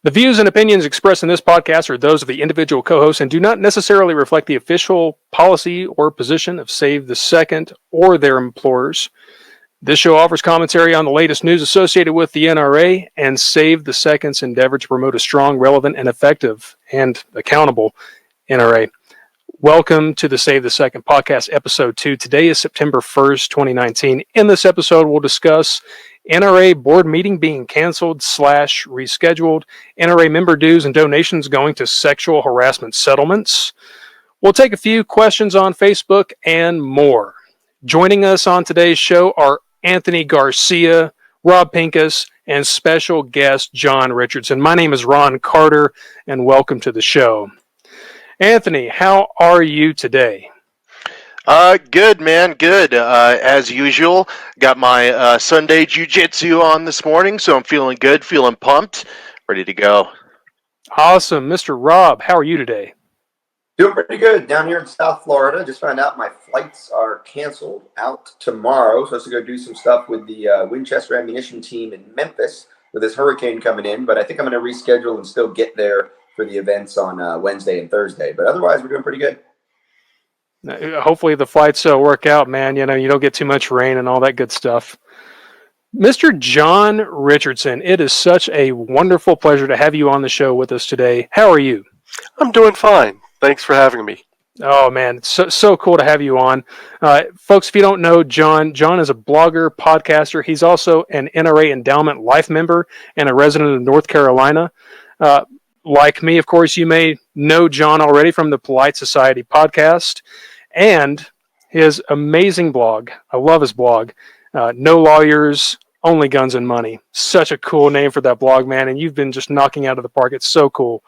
The views and opinions expressed in this podcast are those of the individual co-hosts and do not necessarily reflect the official policy or position of Save the Second or their employers. This show offers commentary on the latest news associated with the NRA and Save the Second's endeavor to promote a strong, relevant, and effective and accountable NRA. Welcome to the Save the Second podcast, episode 2. Today is September 1st, 2019. In this episode, we'll discuss NRA board meeting being canceled / rescheduled, NRA member dues and donations going to sexual harassment settlements. We'll take a few questions on Facebook and more. Joining us on today's show are Anthony Garcia, Rob Pincus, and special guest John Richardson. My name is Ron Carter, and welcome to the show. Anthony, how are you today? Good, man. Good. As usual, got my Sunday jiu-jitsu on this morning, so I'm feeling good, feeling pumped, ready to go. Awesome. Mr. Rob, how are you today? Doing pretty good down here in South Florida. Just found out my flights are canceled out tomorrow. Supposed to go do some stuff with the Winchester ammunition team in Memphis with this hurricane coming in, but I think I'm going to reschedule and still get there for the events on Wednesday and Thursday. But otherwise, we're doing pretty good. Hopefully the flights work out, man. You know, you don't get too much rain and all that good stuff. Mr. John Richardson, it is such a wonderful pleasure to have you on the show with us today. How are you? I'm doing fine. Thanks for having me. Oh, man, it's so cool to have you on. Folks, if you don't know John is a blogger, podcaster. He's also an NRA Endowment Life member and a resident of North Carolina. Like me, of course, you may know John already from the Polite Society podcast and his amazing blog. I love his blog. No Lawyers, Only Guns and Money. Such a cool name for that blog, man. And you've been just knocking out of the park. It's so cool.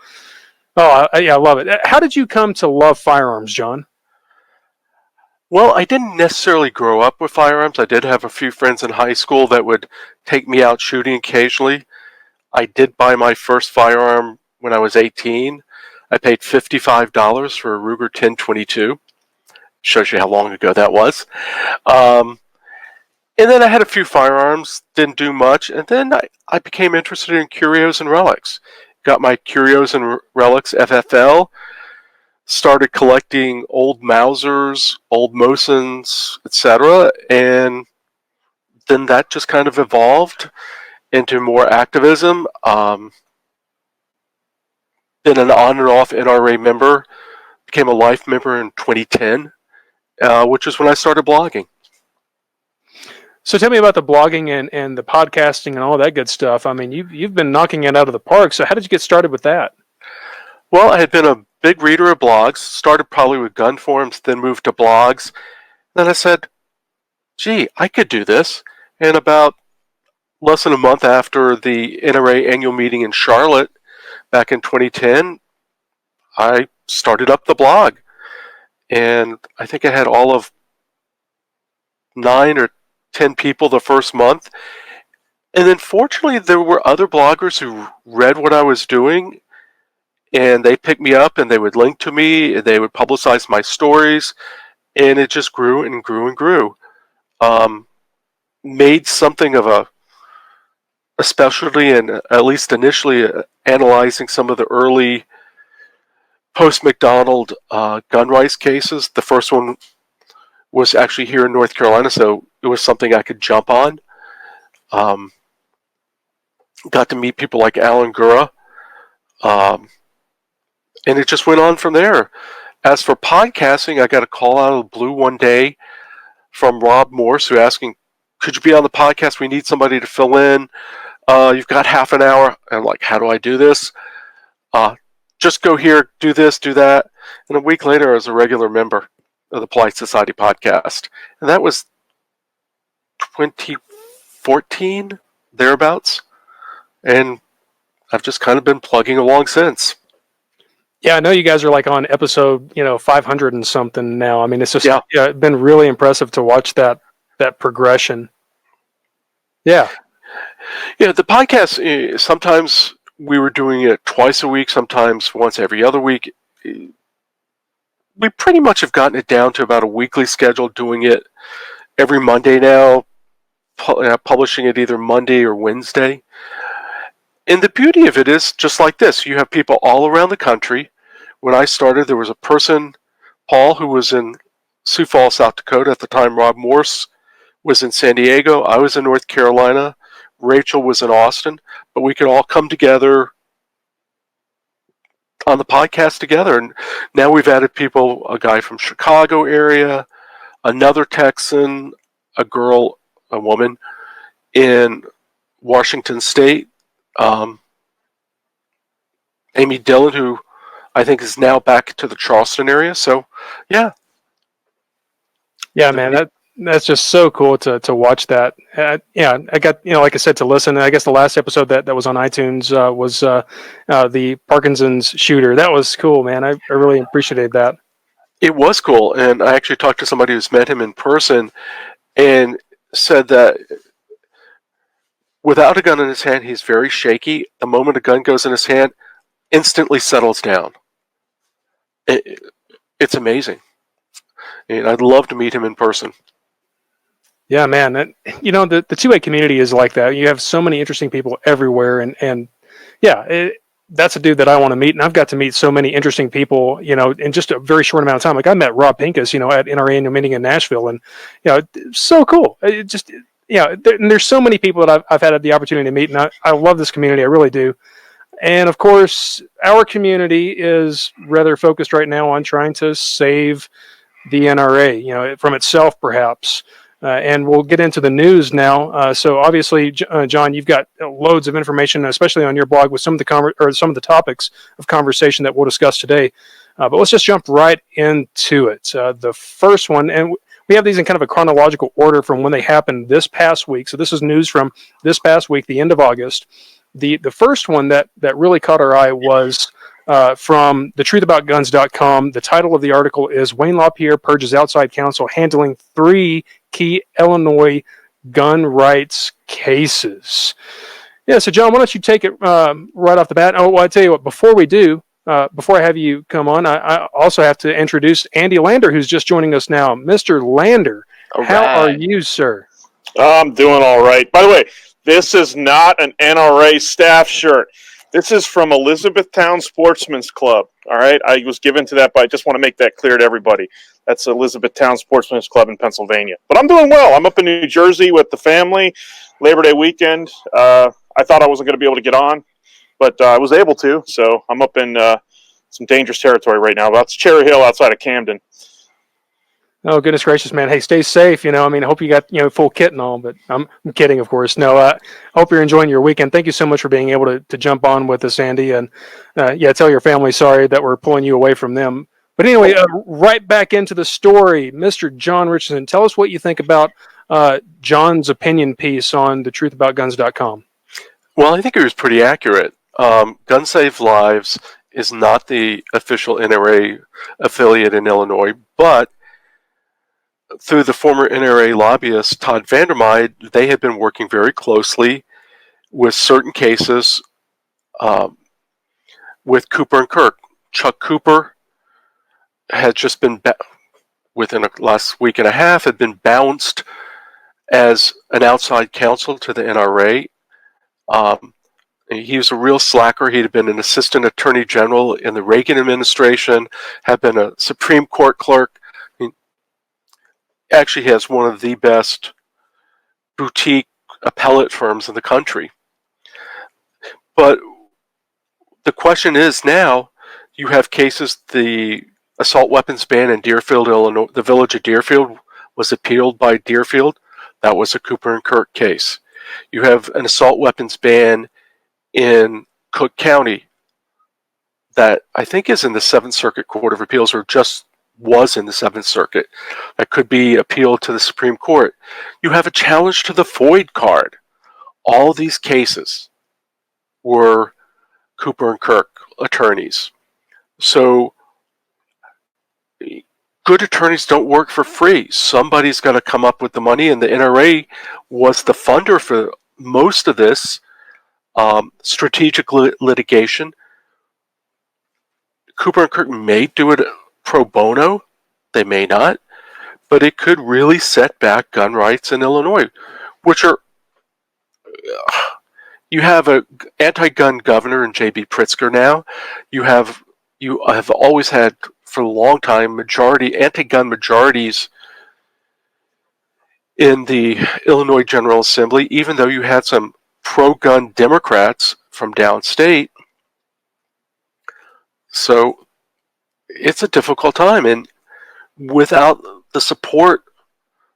Oh, yeah, I love it. How did you come to love firearms, John? Well, I didn't necessarily grow up with firearms. I did have a few friends in high school that would take me out shooting occasionally. I did buy my first firearm when I was 18. I paid $55 for a Ruger 1022. Shows you how long ago that was. And then I had a few firearms, didn't do much, and then I became interested in curios and relics. Got my Curios and Relics FFL, started collecting old Mausers, old Mosins, etc., and then that just kind of evolved into more activism. Been an on and off NRA member, became a life member in 2010, which is when I started blogging. So tell me about the blogging and the podcasting and all that good stuff. I mean, you've been knocking it out of the park. So how did you get started with that? Well, I had been a big reader of blogs, started probably with gun forums, then moved to blogs. Then I said, gee, I could do this. And about less than a month after the NRA annual meeting in Charlotte back in 2010, I started up the blog. And I think I had all of 9 or 10 people the first month. And then fortunately, there were other bloggers who read what I was doing, and they picked me up and they would link to me, and they would publicize my stories, and it just grew and grew and grew. Made something of a specialty, and at least initially analyzing some of the early post-McDonald gun rights cases. The first one was actually here in North Carolina, so it was something I could jump on. Got to meet people like Alan Gura, and it just went on from there. As for podcasting, I got a call out of the blue one day from Rob Morse, who asking, could you be on the podcast? We need somebody to fill in. You've got half an hour. And I'm like, how do I do this? Just go here, do this, do that. And a week later, I was a regular member of the Polite Society podcast. And that was 2014, thereabouts. And I've just kind of been plugging along since. Yeah, I know you guys are like on episode, 500 and something now. I mean, it's just it's been really impressive to watch that progression. Yeah. Yeah, the podcast, sometimes we were doing it twice a week, sometimes once every other week. We pretty much have gotten it down to about a weekly schedule, doing it every Monday now, publishing it either Monday or Wednesday. And the beauty of it is just like this. You have people all around the country. When I started, there was a person, Paul, who was in Sioux Falls, South Dakota. At the time, Rob Morse was in San Diego. I was in North Carolina. Rachel was in Austin. But we could all come together on the podcast together. And now we've added people, a guy from Chicago area, another Texan, a woman in Washington State, Amy Dillon, who I think is now back to the Charleston area. So, yeah. Yeah, man, that's just so cool to watch that. Yeah, I got, like I said, to listen. I guess the last episode that was on iTunes was the Parkinson's shooter. That was cool, man. I really appreciated that. It was cool, and I actually talked to somebody who's met him in person and said that without a gun in his hand, he's very shaky. The moment a gun goes in his hand, instantly settles down. It's amazing. And I'd love to meet him in person. Yeah, man. The 2A community is like that. You have so many interesting people everywhere, and yeah, that's a dude that I want to meet, and I've got to meet so many interesting people, in just a very short amount of time. Like I met Rob Pincus, at NRA Annual Meeting in Nashville, and so cool. There's so many people that I've had the opportunity to meet, and I love this community. I really do. And of course, our community is rather focused right now on trying to save the NRA, from itself, perhaps. And we'll get into the news now. So obviously, John, you've got loads of information, especially on your blog, with some of the topics of conversation that we'll discuss today. But let's just jump right into it. The first one, and we have these in kind of a chronological order from when they happened this past week. So this is news from this past week, the end of August. The first one that really caught our eye was from thetruthaboutguns.com. The title of the article is "Wayne LaPierre Purges Outside Counsel Handling 3 Key Illinois Gun Rights Cases." Yeah, so John, why don't you take it right off the bat? Oh, well, I tell you what, before we do, before I have you come on, I also have to introduce Andy Lander, who's just joining us now. Mr. Lander, how are you, sir? I'm doing all right. By the way, this is not an NRA staff shirt. This is from Elizabethtown Sportsman's Club. All right, I was given to that, but I just want to make that clear to everybody. That's Elizabethtown Sportsman's Club in Pennsylvania. But I'm doing well. I'm up in New Jersey with the family. Labor Day weekend. I thought I wasn't going to be able to get on, but I was able to. So I'm up in some dangerous territory right now. That's Cherry Hill outside of Camden. Oh, goodness gracious, man. Hey, stay safe. I hope you got, full kit and all, but I'm kidding, of course. No, I hope you're enjoying your weekend. Thank you so much for being able to jump on with us, Andy. And tell your family sorry that we're pulling you away from them. But anyway, right back into the story. Mr. John Richardson, tell us what you think about John's opinion piece on thetruthaboutguns.com. Well, I think it was pretty accurate. Gun Save Lives is not the official NRA affiliate in Illinois, but through the former NRA lobbyist Todd Vandermeide, they have been working very closely with certain cases with Cooper and Kirk. Chuck Cooper had just been, within the last week and a half, had been bounced as an outside counsel to the NRA. He was a real slacker. He had been an assistant attorney general in the Reagan administration, had been a Supreme Court clerk. Actually has one of the best boutique appellate firms in the country. But the question is now, you have cases, the assault weapons ban in Deerfield, Illinois, the village of Deerfield was appealed by Deerfield. That was a Cooper and Kirk case. You have an assault weapons ban in Cook County that I think is in the 7th Circuit Court of Appeals, or just was in the 7th Circuit, that could be appealed to the Supreme Court. You have a challenge to the FOID card. All these cases were Cooper and Kirk attorneys. So good attorneys don't work for free. Somebody's got to come up with the money, and the NRA was the funder for most of this strategic litigation. Cooper and Kirk may do it pro bono, they may not, but it could really set back gun rights in Illinois, which are, you have a anti-gun governor in J.B. Pritzker now. You have always had for a long time anti-gun majorities in the Illinois General Assembly, even though you had some pro-gun Democrats from downstate. So it's a difficult time, and without the support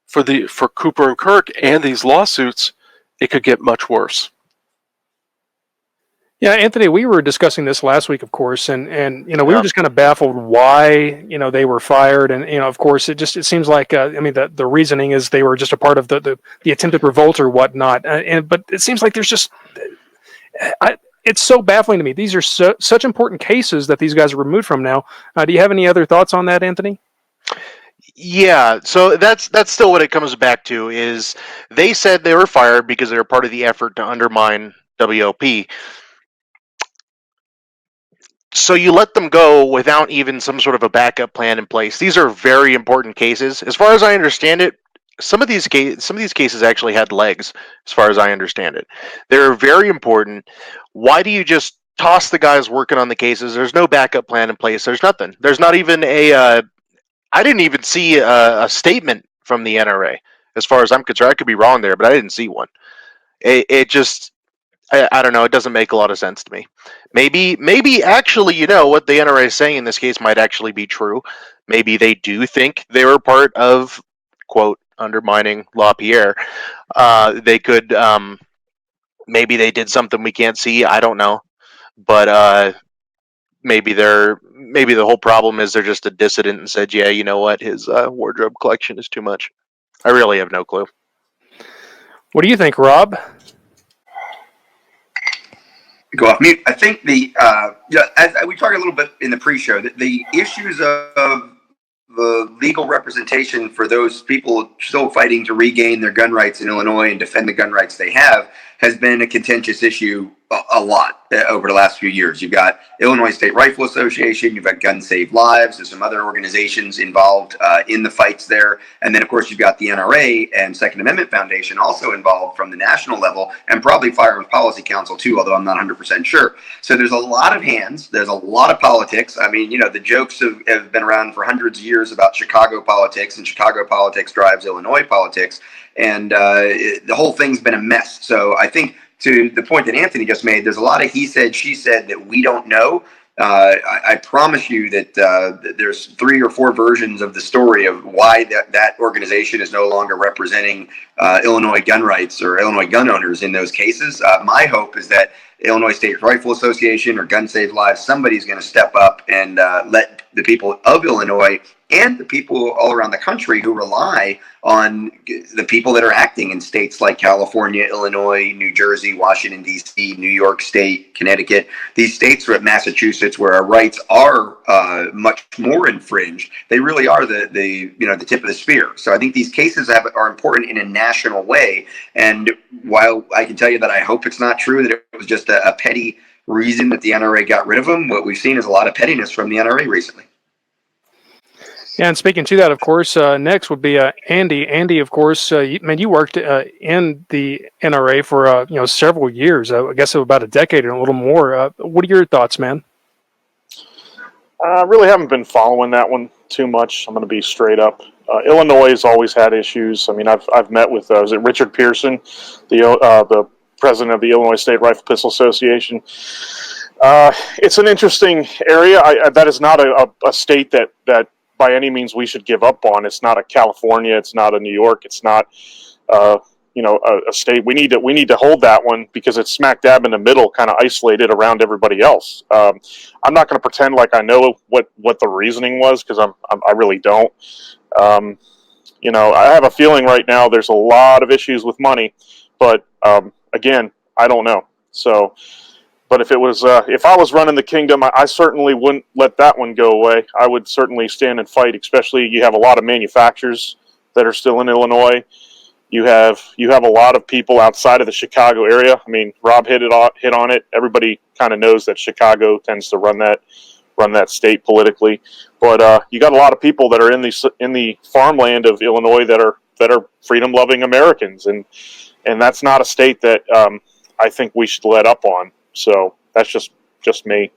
for Cooper and Kirk and these lawsuits, it could get much worse. Yeah, Anthony, we were discussing this last week, of course, and we Yeah. were just kind of baffled why they were fired, and of course it seems like the reasoning is they were just a part of the attempted revolt or whatnot, but it seems like there's just it's so baffling to me. These are such important cases that these guys are removed from now. Do you have any other thoughts on that, Anthony? Yeah, so that's still what it comes back to is they said they were fired because they were part of the effort to undermine WOP. So you let them go without even some sort of a backup plan in place. These are very important cases. As far as I understand it, some of these cases actually had legs, as far as I understand it. They're very important. Why do you just toss the guys working on the cases? There's no backup plan in place. There's nothing. There's not even I didn't even see a statement from the NRA. As far as I'm concerned, I could be wrong there, but I didn't see one. It just I don't know. It doesn't make a lot of sense to me. Maybe actually, what the NRA is saying in this case might actually be true. Maybe they do think they were part of, quote, undermining LaPierre. They could, maybe they did something we can't see. I don't know, but maybe the whole problem is they're just a dissident and said, yeah, you know what, his wardrobe collection is too much. I really have no clue. What do you think, Rob? Go off mute. I think as we talked a little bit in the pre-show, the issues of the legal representation for those people still fighting to regain their gun rights in Illinois and defend the gun rights they have has been a contentious issue a lot over the last few years. You've got Illinois State Rifle Association, you've got Gun Save Lives, there's some other organizations involved in the fights there. And then, of course, you've got the NRA and Second Amendment Foundation also involved from the national level, and probably Firearms Policy Council too, although I'm not 100% sure. So there's a lot of hands, there's a lot of politics. I mean, the jokes have been around for hundreds of years about Chicago politics, and Chicago politics drives Illinois politics. And the whole thing's been a mess. So I think to the point that Anthony just made, there's a lot of he said, she said that we don't know. I promise you that there's 3 or 4 versions of the story of why that organization is no longer representing Illinois gun rights or Illinois gun owners in those cases. My hope is that Illinois State Rifle Association or Gun Save Lives, somebody's going to step up and let the people of Illinois and the people all around the country who rely on the people that are acting in states like California, Illinois, New Jersey, Washington, D.C., New York State, Connecticut, these states are at Massachusetts where our rights are much more infringed. They really are the tip of the spear. So I think these cases are important in a national way. And while I can tell you that I hope it's not true, that it was just a petty reason that the NRA got rid of them, what we've seen is a lot of pettiness from the NRA recently. Yeah, and speaking to that, of course, next would be Andy. Andy, of course, you worked in the NRA for several years. I guess about a decade and a little more. What are your thoughts, man? I really haven't been following that one too much. I'm going to be straight up. Illinois has always had issues. I mean, I've met with was it Richard Pearson, the president of the Illinois State Rifle Pistol Association. It's an interesting area. That is not a state that by any means we should give up on. It's not a California. It's not a New York. It's not a state. We need to hold that one because it's smack dab in the middle, kind of isolated around everybody else. I'm not going to pretend like I know what the reasoning was because I really don't. I have a feeling right now there's a lot of issues with money, but again, I don't know. So. But if I was running the kingdom, I certainly wouldn't let that one go away. I would certainly stand and fight. Especially, you have a lot of manufacturers that are still in Illinois. You have a lot of people outside of the Chicago area. I mean, Rob hit on it. Everybody kind of knows that Chicago tends to run that state politically. But you got a lot of people that are in the farmland of Illinois that are freedom loving Americans, and that's not a state that. I think we should let up on. So that's just me.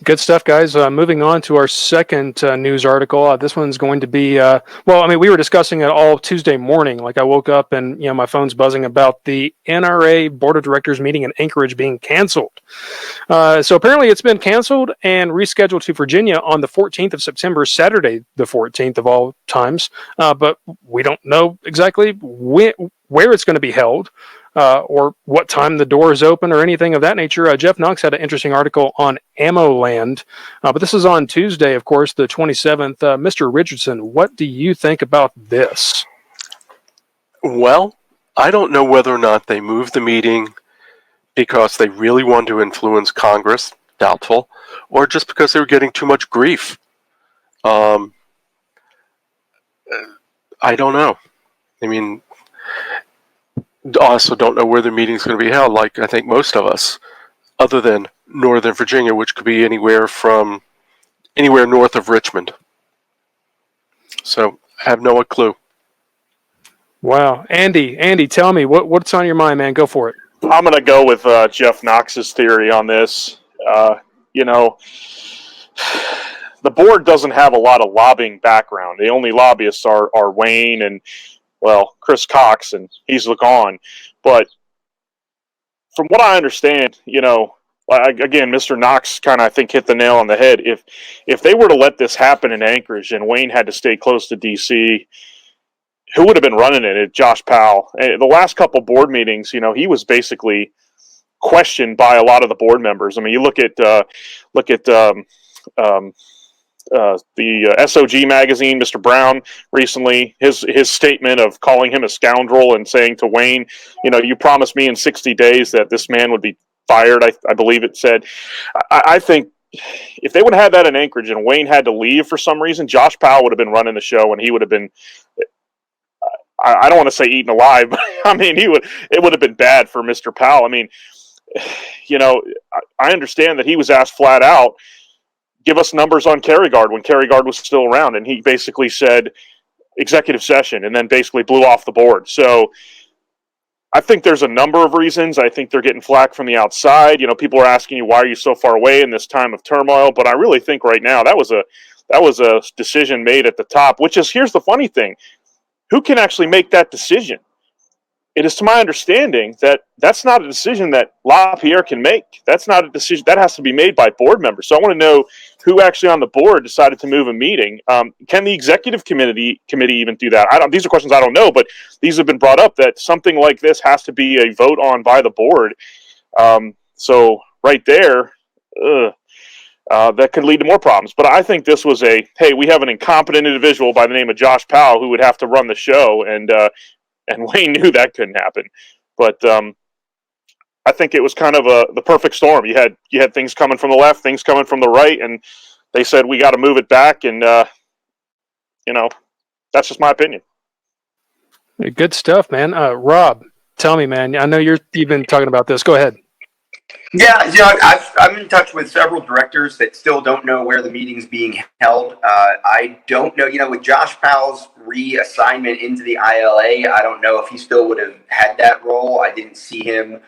Good stuff, guys. Moving on to our second news article. This one's going to be, we were discussing it all Tuesday morning. Like I woke up and, my phone's buzzing about the NRA Board of Directors meeting in Anchorage being canceled. So apparently it's been canceled and rescheduled to Virginia on the 14th of September, Saturday, the 14th of all times. But we don't know exactly where it's going to be held. Or what time the door is open or anything of that nature. Jeff Knox had an interesting article on ammoland, but this is on Tuesday, of course, the 27th. Mr. Richardson, what do you think about this? Well, I don't know whether or not they moved the meeting because they really wanted to influence Congress, doubtful, or just because they were getting too much grief. I don't know. I mean, also don't know where the meeting's going to be held, like I think most of us, other than Northern Virginia, which could be anywhere north of Richmond. So I have no clue. Wow. Andy, tell me, what's on your mind, man? Go for it. I'm going to go with Jeff Knox's theory on this. The board doesn't have a lot of lobbying background. The only lobbyists are Wayne and, Chris Cox, and he's gone. But from what I understand, again, Mr. Knox kind of, I think, hit the nail on the head. If they were to let this happen in Anchorage and Wayne had to stay close to D.C., who would have been running it? Josh Powell. And the last couple board meetings, he was basically questioned by a lot of the board members. I mean, you look at the SOG magazine, Mr. Brown, recently, his statement of calling him a scoundrel and saying to Wayne, you promised me in 60 days that this man would be fired, I believe it said. I think if they would have had that in Anchorage and Wayne had to leave for some reason, Josh Powell would have been running the show, and he would have been, I don't want to say eaten alive, but I mean, it would have been bad for Mr. Powell. I mean, I understand that he was asked flat out, give us numbers on Kerryguard when Kerryguard was still around. And he basically said executive session and then basically blew off the board. So I think there's a number of reasons. I think they're getting flack from the outside. People are asking you, why are you so far away in this time of turmoil? But I really think right now that was a decision made at the top, which is, here's the funny thing. Who can actually make that decision? It is to my understanding that that's not a decision that LaPierre can make. That's not a decision that has to be made by board members. So I want to know who actually on the board decided to move a meeting. Can the executive committee even do that? These are questions I don't know, but these have been brought up that something like this has to be a vote on by the board. So right there, that could lead to more problems. But I think this was hey, we have an incompetent individual by the name of Josh Powell who would have to run the show, and Wayne knew that couldn't happen. But I think it was kind of the perfect storm. You had things coming from the left, things coming from the right, and they said we got to move it back. And that's just my opinion. Good stuff, man. Rob, tell me, man. I know you've been talking about this. Go ahead. Yeah, I'm in touch with several directors that still don't know where the meeting's being held. I don't know, with Josh Powell's reassignment into the ILA, I don't know if he still would have had that role. I didn't see him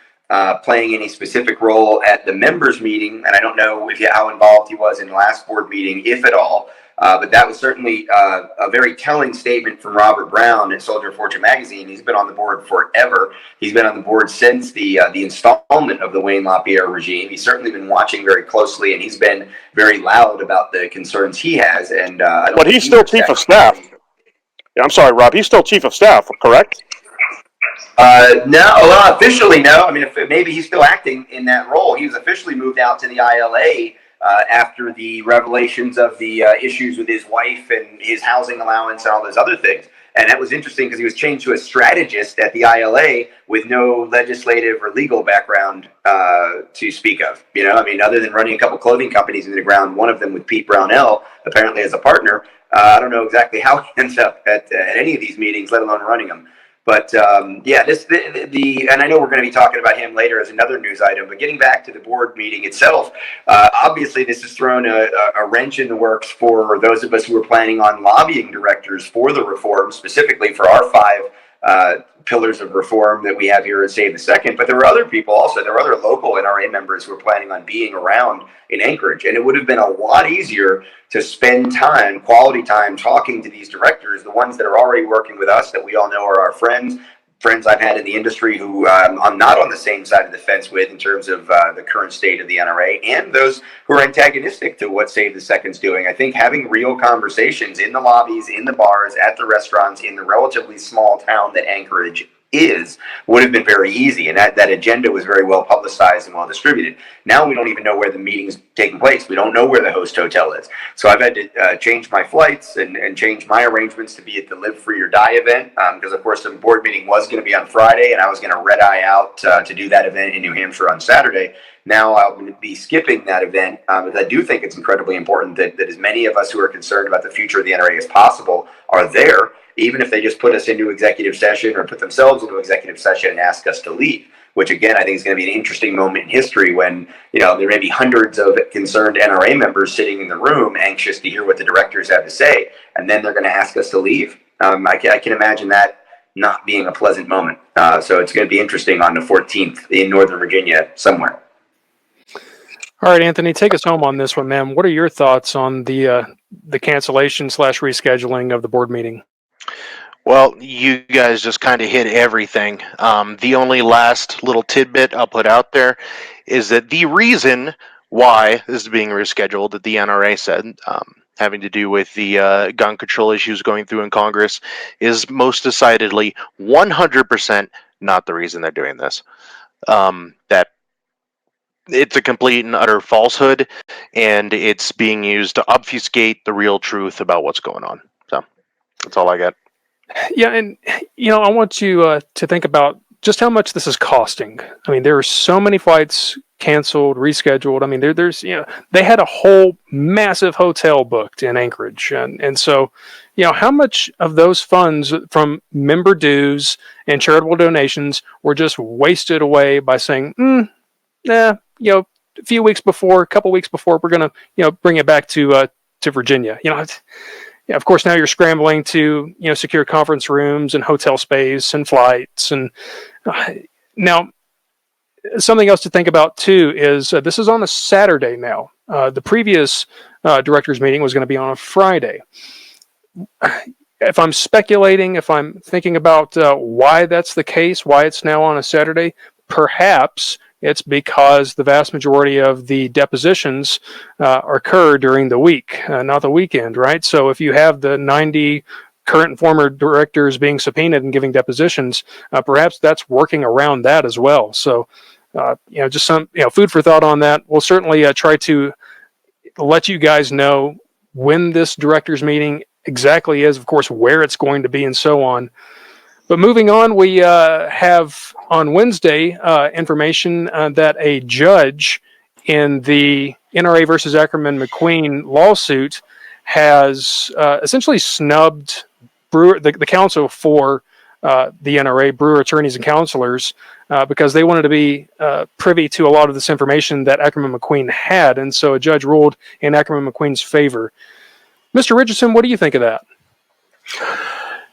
playing any specific role at the members meeting, and I don't know how involved he was in the last board meeting, if at all. But that was certainly a very telling statement from Robert Brown at Soldier of Fortune magazine. He's been on the board forever. He's been on the board since the installment of the Wayne LaPierre regime. He's certainly been watching very closely, and he's been very loud about the concerns he has. And but he's still chief of staff. Yeah, I'm sorry, Rob. He's still chief of staff, correct? No, well, officially no. I mean, maybe he's still acting in that role. He was officially moved out to the ILA after the revelations of the issues with his wife and his housing allowance and all those other things. And that was interesting because he was changed to a strategist at the ILA with no legislative or legal background to speak of. Other than running a couple clothing companies into the ground, one of them with Pete Brownell, apparently as a partner. I don't know exactly how he ends up at any of these meetings, let alone running them. But and I know we're going to be talking about him later as another news item, but getting back to the board meeting itself, obviously this has thrown a wrench in the works for those of us who are planning on lobbying directors for the reform, specifically for our 5 pillars of reform that we have here at Save the Second. But there were other people also. There were other local NRA members who were planning on being around in Anchorage. And it would have been a lot easier to spend time, quality time, talking to these directors, the ones that are already working with us that we all know are our friends I've had in the industry who I'm not on the same side of the fence with in terms of the current state of the NRA, and those who are antagonistic to what Save the Second's doing. I think having real conversations in the lobbies, in the bars, at the restaurants, in the relatively small town that Anchorage would have been very easy, and that agenda was very well publicized and well distributed. Now we don't even know where the meeting's taking place. We don't know where the host hotel is. So I've had to change my flights and change my arrangements to be at the Live Free or Die event, because of course the board meeting was going to be on Friday, and I was going to red eye out to do that event in New Hampshire on Saturday. Now I'll be skipping that event, because I do think it's incredibly important that as many of us who are concerned about the future of the NRA as possible are there, even if they just put us into executive session or put themselves into executive session and ask us to leave, which again, I think is going to be an interesting moment in history when, there may be hundreds of concerned NRA members sitting in the room anxious to hear what the directors have to say, and then they're going to ask us to leave. I can imagine that not being a pleasant moment. So it's going to be interesting on the 14th in Northern Virginia somewhere. All right, Anthony, take us home on this one, man. What are your thoughts on the cancellation / rescheduling of the board meeting? Well, you guys just kind of hit everything. The only last little tidbit I'll put out there is that the reason why this is being rescheduled, that the NRA said, having to do with the gun control issues going through in Congress, is most decidedly 100% not the reason they're doing this. That it's a complete and utter falsehood, and it's being used to obfuscate the real truth about what's going on. So that's all I got. Yeah, and I want you to think about just how much this is costing. I mean, there are so many flights canceled, rescheduled. I mean, there's they had a whole massive hotel booked in Anchorage, and so how much of those funds from member dues and charitable donations were just wasted away by saying, a few weeks before, a couple weeks before, we're gonna bring it back to Virginia. Of course, now you're scrambling to secure conference rooms and hotel space and flights. And now, something else to think about too is this is on a Saturday now. The previous directors meeting was going to be on a Friday. If I'm speculating, if I'm thinking about why that's the case, why it's now on a Saturday, perhaps it's because the vast majority of the depositions occur during the week, not the weekend, right? So if you have the 90 current and former directors being subpoenaed and giving depositions, perhaps that's working around that as well. So, just some food for thought on that. We'll certainly try to let you guys know when this directors meeting exactly is, of course, where it's going to be, and so on. But moving on, we have on Wednesday information that a judge in the NRA versus Ackerman McQueen lawsuit has essentially snubbed Brewer, the counsel for the NRA, Brewer Attorneys and Counselors, because they wanted to be privy to a lot of this information that Ackerman McQueen had. And so a judge ruled in Ackerman McQueen's favor. Mr. Richardson, what do you think of that?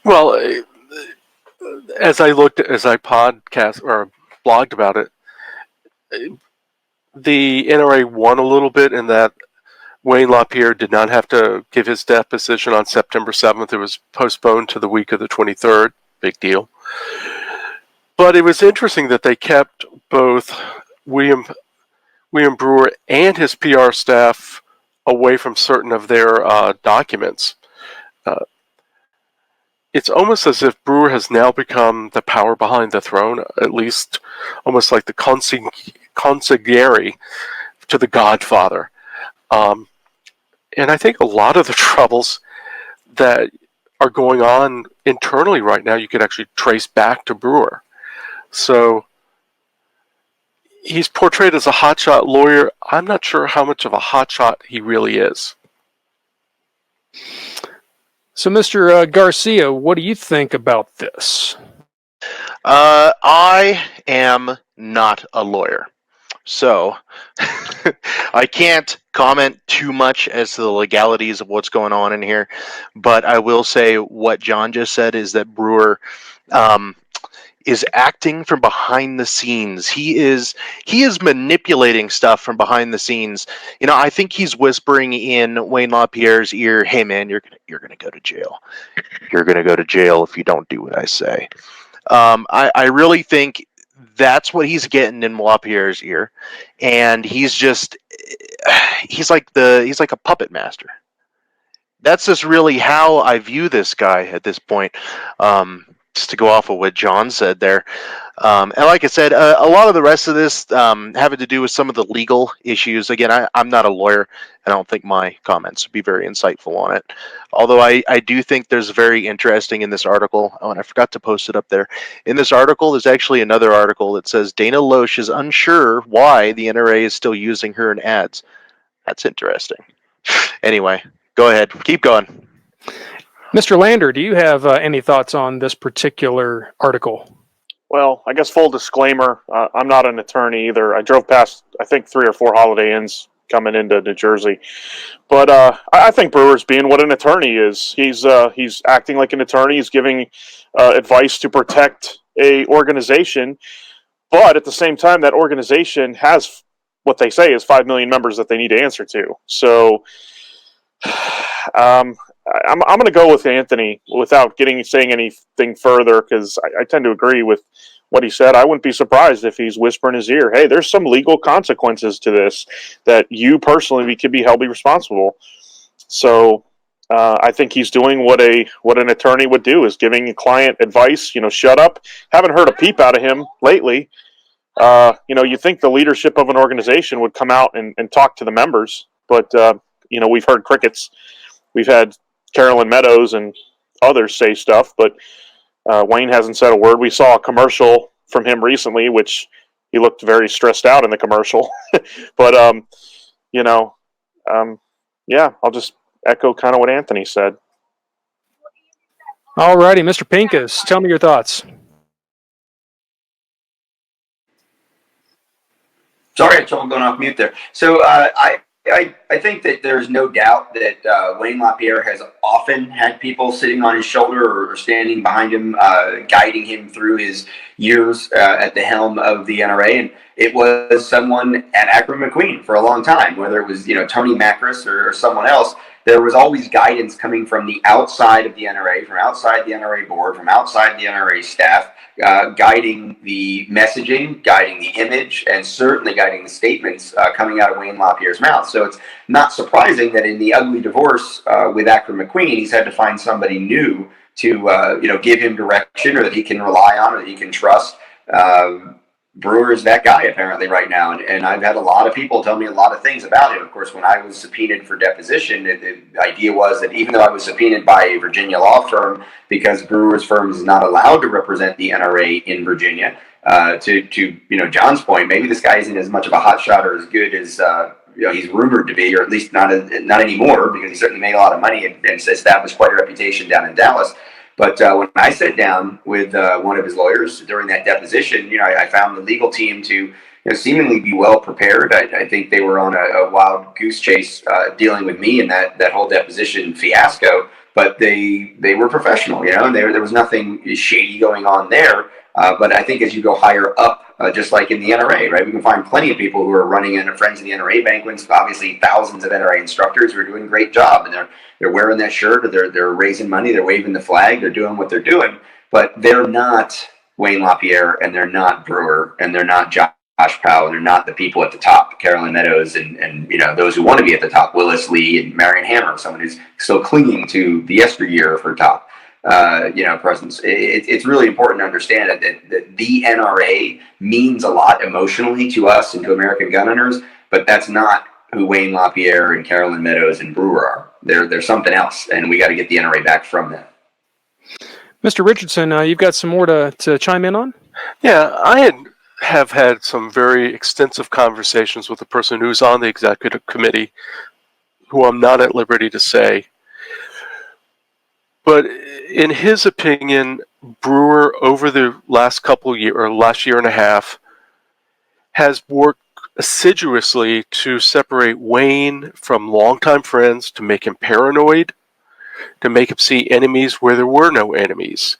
Well, as I podcast or blogged about it, the NRA won a little bit in that Wayne LaPierre did not have to give his deposition on September 7th. It was postponed to the week of the 23rd. Big deal. But it was interesting that they kept both William Brewer and his PR staff away from certain of their documents. It's almost as if Brewer has now become the power behind the throne, at least almost like the consigliere to the Godfather. And I think a lot of the troubles that are going on internally right now, you could actually trace back to Brewer. So he's portrayed as a hotshot lawyer. I'm not sure how much of a hotshot he really is. So, Mr. Garcia, what do you think about this? I am not a lawyer, so I can't comment too much as to the legalities of what's going on in here, but I will say what John just said is that Brewer is acting from behind the scenes. He is manipulating stuff from behind the scenes. You know, I think he's whispering in Wayne LaPierre's ear, "Hey man, you're gonna go to jail. You're gonna go to jail if you don't do what I say." I really think that's what he's getting in LaPierre's ear, and he's like a puppet master. That's just really how I view this guy at this point. Just to go off of what John said there, and like I said, a lot of the rest of this having to do with some of the legal issues. Again, I'm not a lawyer, and I don't think my comments would be very insightful on it. Although I do think there's very interesting in this article. Oh, and I forgot to post it up there. In this article, there's actually another article that says Dana Loesch is unsure why the NRA is still using her in ads. That's interesting. Anyway, go ahead. Keep going. Mr. Lander, do you have any thoughts on this particular article? Well, I guess full disclaimer, I'm not an attorney either. I drove past, I think, 3 or 4 Holiday Inns coming into New Jersey. But I think Brewer's being what an attorney is. He's acting like an attorney. He's giving advice to protect a organization. But at the same time, that organization has what they say is 5 million members that they need to answer to. So I'm going to go with Anthony without saying anything further, because I tend to agree with what he said. I wouldn't be surprised if he's whispering in his ear, "Hey, there's some legal consequences to this that you personally could be held responsible." So I think he's doing what an attorney would do, is giving a client advice. Shut up. Haven't heard a peep out of him lately. You think the leadership of an organization would come out and talk to the members, but we've heard crickets. We've had Carolyn Meadows and others say stuff, but Wayne hasn't said a word. We saw a commercial from him recently, which he looked very stressed out in the commercial. But I'll just echo kind of what Anthony said. All righty, Mr. Pincus, tell me your thoughts. Sorry, I had trouble going off mute there. So I think that there's no doubt that Wayne LaPierre has often had people sitting on his shoulder or standing behind him, guiding him through his years at the helm of the NRA. And it was someone at Ackerman McQueen for a long time, whether it was Tony Macris or someone else. There was always guidance coming from the outside of the NRA, from outside the NRA board, from outside the NRA staff, guiding the messaging, guiding the image, and certainly guiding the statements coming out of Wayne LaPierre's mouth. So it's not surprising that in the ugly divorce with Ackerman McQueen, he's had to find somebody new to give him direction, or that he can rely on, or that he can trust. Brewer is that guy apparently right now, and I've had a lot of people tell me a lot of things about him. Of course, when I was subpoenaed for deposition, the idea was that even though I was subpoenaed by a Virginia law firm, because Brewer's firm is not allowed to represent the NRA in Virginia, to John's point, maybe this guy isn't as much of a hotshot or as good as he's rumored to be, or at least not anymore, because he certainly made a lot of money and established quite a reputation down in Dallas. But when I sat down with one of his lawyers during that deposition, I found the legal team to seemingly be well prepared. I think they were on a wild goose chase dealing with me in that whole deposition fiasco. But they were professional, and there was nothing shady going on there. But I think as you go higher up, just like in the NRA, right, we can find plenty of people who are running in Friends of the NRA banquets. Obviously, thousands of NRA instructors who are doing a great job, and they're wearing that shirt, or they're raising money, they're waving the flag, they're doing what they're doing. But they're not Wayne LaPierre, and they're not Brewer, and they're not Josh Powell, and they're not the people at the top, Carolyn Meadows, and those who want to be at the top, Willis Lee and Marion Hammer, someone who's still clinging to the yesteryear of her top. Presence. It's really important to understand that the NRA means a lot emotionally to us and to American gun owners, but that's not who Wayne LaPierre and Carolyn Meadows and Brewer are. They're something else, and we got to get the NRA back from them. Mr. Richardson, you've got some more to chime in on? Yeah, I have had some very extensive conversations with a person who's on the executive committee, who I'm not at liberty to say. But in his opinion, Brewer, over the last last year and a half, has worked assiduously to separate Wayne from longtime friends, to make him paranoid, to make him see enemies where there were no enemies.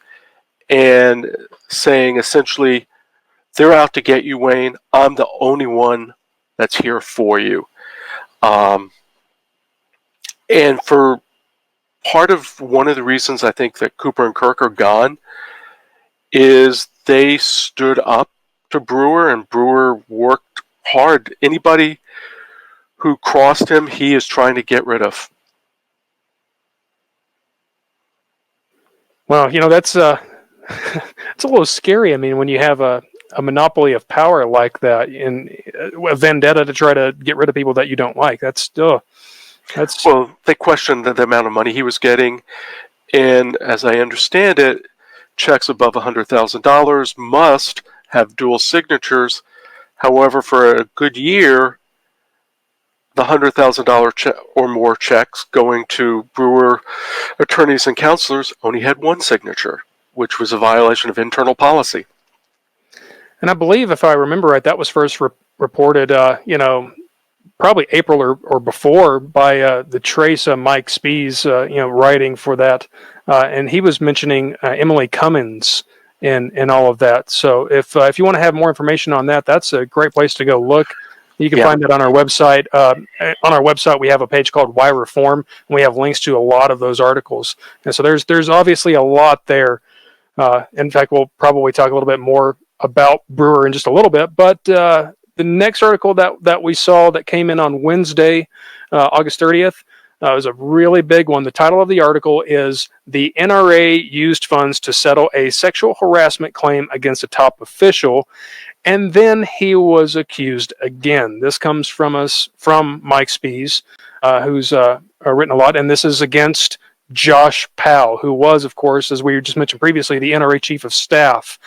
and saying essentially, they're out to get you, Wayne. I'm the only one that's here for you. And for part of one of the reasons I think that Cooper and Kirk are gone is they stood up to Brewer, and Brewer worked hard. Anybody who crossed him, he is trying to get rid of. Well, that's it's a little scary. I mean, when you have a monopoly of power like that, and a vendetta to try to get rid of people that you don't like, that's Well, they questioned the amount of money he was getting, and as I understand it, checks above $100,000 must have dual signatures. However, for a good year, the $100,000 or more checks going to Brewer Attorneys and Counselors only had one signature, which was a violation of internal policy. And I believe, if I remember right, that was first reported, probably April or before by the Trace Mike Spies, writing for that, and he was mentioning Emily Cummins and all of that. So if you want to have more information on that, that's a great place to go look. You can find that on our website. On our website, we have a page called Why Reform, and we have links to a lot of those articles. And so there's obviously a lot there. In fact, we'll probably talk a little bit more about Brewer in just a little bit. But the next article that we saw that came in on Wednesday, August 30th, was a really big one. The title of the article is "The NRA Used Funds to Settle a Sexual Harassment Claim Against a Top Official, and Then He Was Accused Again." This comes from Mike Spies, who's written a lot, and this is against Josh Powell, who was, of course, as we just mentioned previously, the NRA Chief of Staff.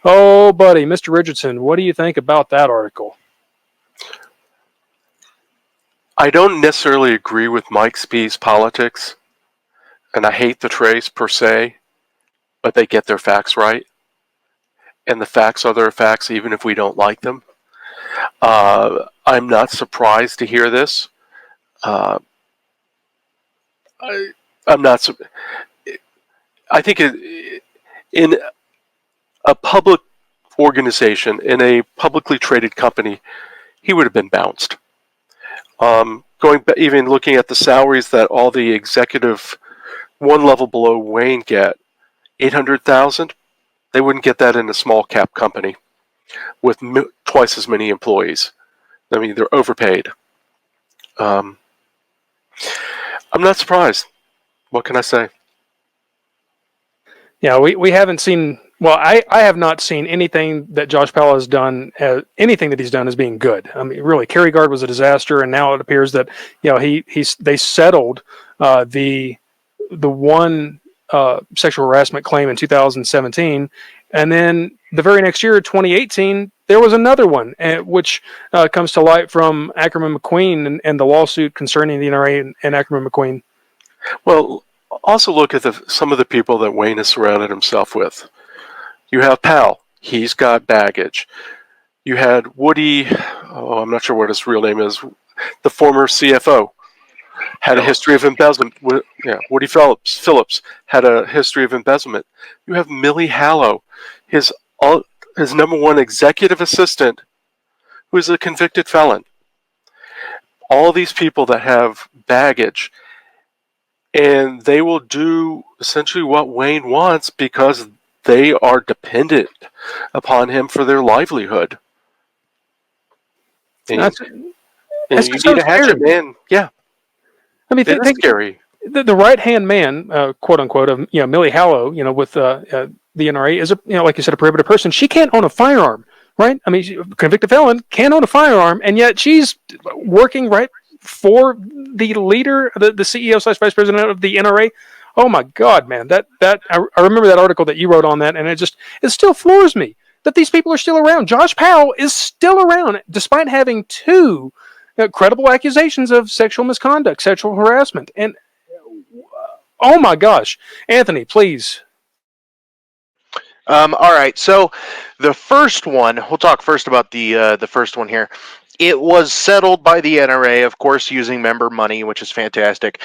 Oh, buddy, Mr. Richardson, what do you think about that article? I don't necessarily agree with Mike Spies' politics, and I hate the Trace per se, but they get their facts right. And the facts are their facts, even if we don't like them. I'm not surprised to hear this. I'm not. I think in a public organization, in a publicly traded company, he would have been bounced. Even looking at the salaries that all the executive one level below Wayne get, $800,000. They wouldn't get that in a small cap company with twice as many employees. I mean, they're overpaid. I'm not surprised. What can I say? Yeah, we haven't seen. Well, I have not seen anything that Josh Powell has done. Anything that he's done as being good. I mean, really, Kerry Guard was a disaster, and now it appears that they settled the one sexual harassment claim in 2017, and then the very next year, 2018, there was another one, which comes to light from Ackerman McQueen and the lawsuit concerning the NRA and Ackerman McQueen. Well, also look at some of the people that Wayne has surrounded himself with. You have Powell. He's got baggage. You had Woody, I'm not sure what his real name is, the former CFO, had a history of embezzlement. Woody Phillips had a history of embezzlement. You have Millie Hallow, his number one executive assistant, who is a convicted felon. All these people that have baggage, and they will do essentially what Wayne wants because they are dependent upon him for their livelihood. And That's you so need a hatchet man. Yeah. I mean, It's scary. The right hand man, quote unquote, of Millie Hallow, with the NRA is like you said, a prohibited person. She can't own a firearm, right? I mean, convicted felon can't own a firearm, and yet she's working right for the leader, the CEO / vice president of the NRA. Oh my God, man! That I remember that article that you wrote on that, and it still floors me that these people are still around. Josh Powell is still around despite having two credible accusations of sexual misconduct, sexual harassment, and oh my gosh, Anthony, please. All right, so the first one, we'll talk first about the first one here. It was settled by the NRA, of course, using member money, which is fantastic.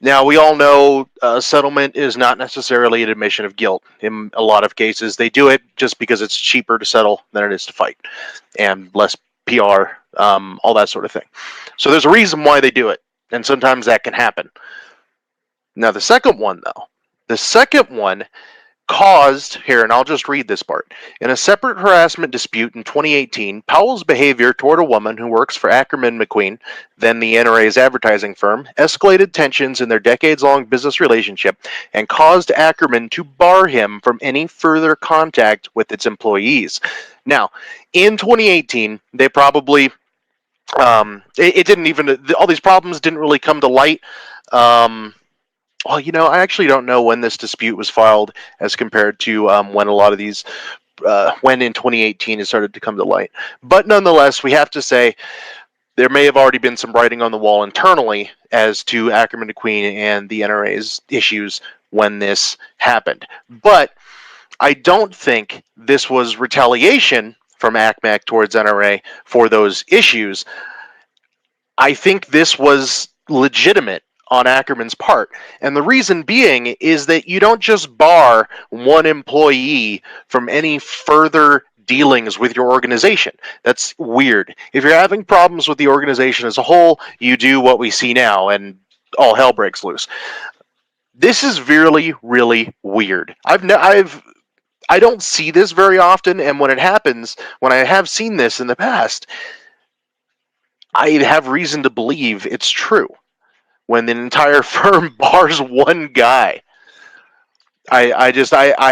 Now, we all know settlement is not necessarily an admission of guilt. In a lot of cases, they do it just because it's cheaper to settle than it is to fight, and less PR, all that sort of thing. So there's a reason why they do it, and sometimes that can happen. Now, the second one, caused here, and I'll just read this part. In a separate harassment dispute in 2018, Powell's behavior toward a woman who works for Ackerman McQueen, then the NRA's advertising firm, escalated tensions in their decades-long business relationship and caused Ackerman to bar him from any further contact with its employees. Now, in 2018, they probably it didn't even all these problems didn't really come to light. Well, I actually don't know when this dispute was filed as compared to when a lot of these, when in 2018 it started to come to light. But nonetheless, we have to say there may have already been some writing on the wall internally as to Ackerman McQueen and the NRA's issues when this happened. But I don't think this was retaliation from ACMAC towards NRA for those issues. I think this was legitimate on Ackerman's part. And the reason being is that you don't just bar one employee from any further dealings with your organization. That's weird. If you're having problems with the organization as a whole, you do what we see now and all hell breaks loose. This is really, really weird. I don't see this very often, and when it happens, when I have seen this in the past, I have reason to believe it's true. When an entire firm bars one guy, I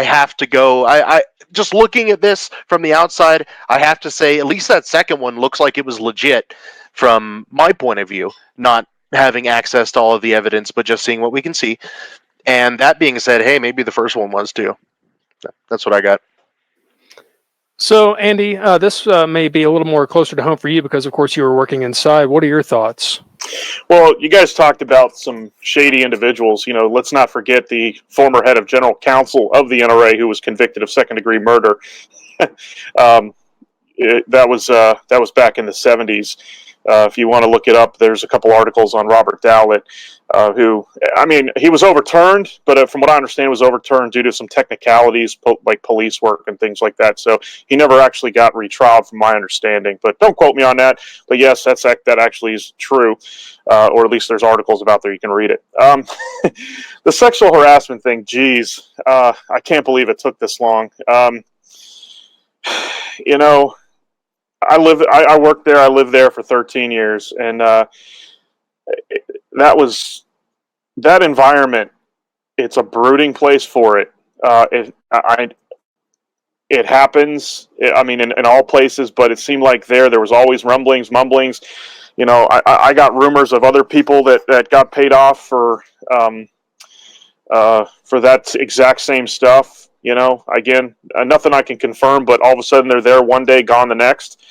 have to go. I just looking at this from the outside, I have to say at least that second one looks like it was legit from my point of view, not having access to all of the evidence, but just seeing what we can see. And that being said, hey, maybe the first one was too. That's what I got. So, Andy, this may be a little more closer to home for you because, of course, you were working inside. What are your thoughts? Well, you guys talked about some shady individuals. Let's not forget the former head of general counsel of the NRA who was convicted of second-degree murder. That was back in the 70s. If you want to look it up, there's a couple articles on Robert Dowlett, who, he was overturned, but from what I understand, was overturned due to some technicalities, like police work and things like that. So he never actually got retrialed, from my understanding. But don't quote me on that. But yes, that actually is true, or at least there's articles about there. You can read it. The sexual harassment thing, geez, I can't believe it took this long. I worked there. I lived there for 13 years, and that environment. It's a brooding place for it. It happens. In all places, but it seemed like there was always rumblings, mumblings. I got rumors of other people that got paid off for that exact same stuff. Again, nothing I can confirm, but all of a sudden they're there one day, gone the next.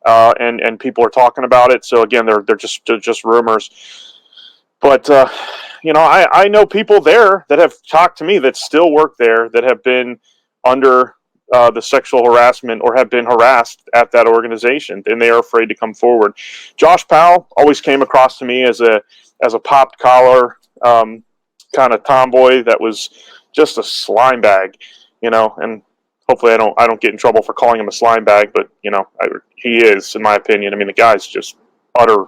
And people are talking about it. So again, they're just rumors. But I know people there that have talked to me that still work there that have been under the sexual harassment or have been harassed at that organization, and they are afraid to come forward. Josh Powell always came across to me as a popped collar kind of tomboy that was just a slime bag, and hopefully I don't get in trouble for calling him a slime bag, but he is, in my opinion. The guy's just utter.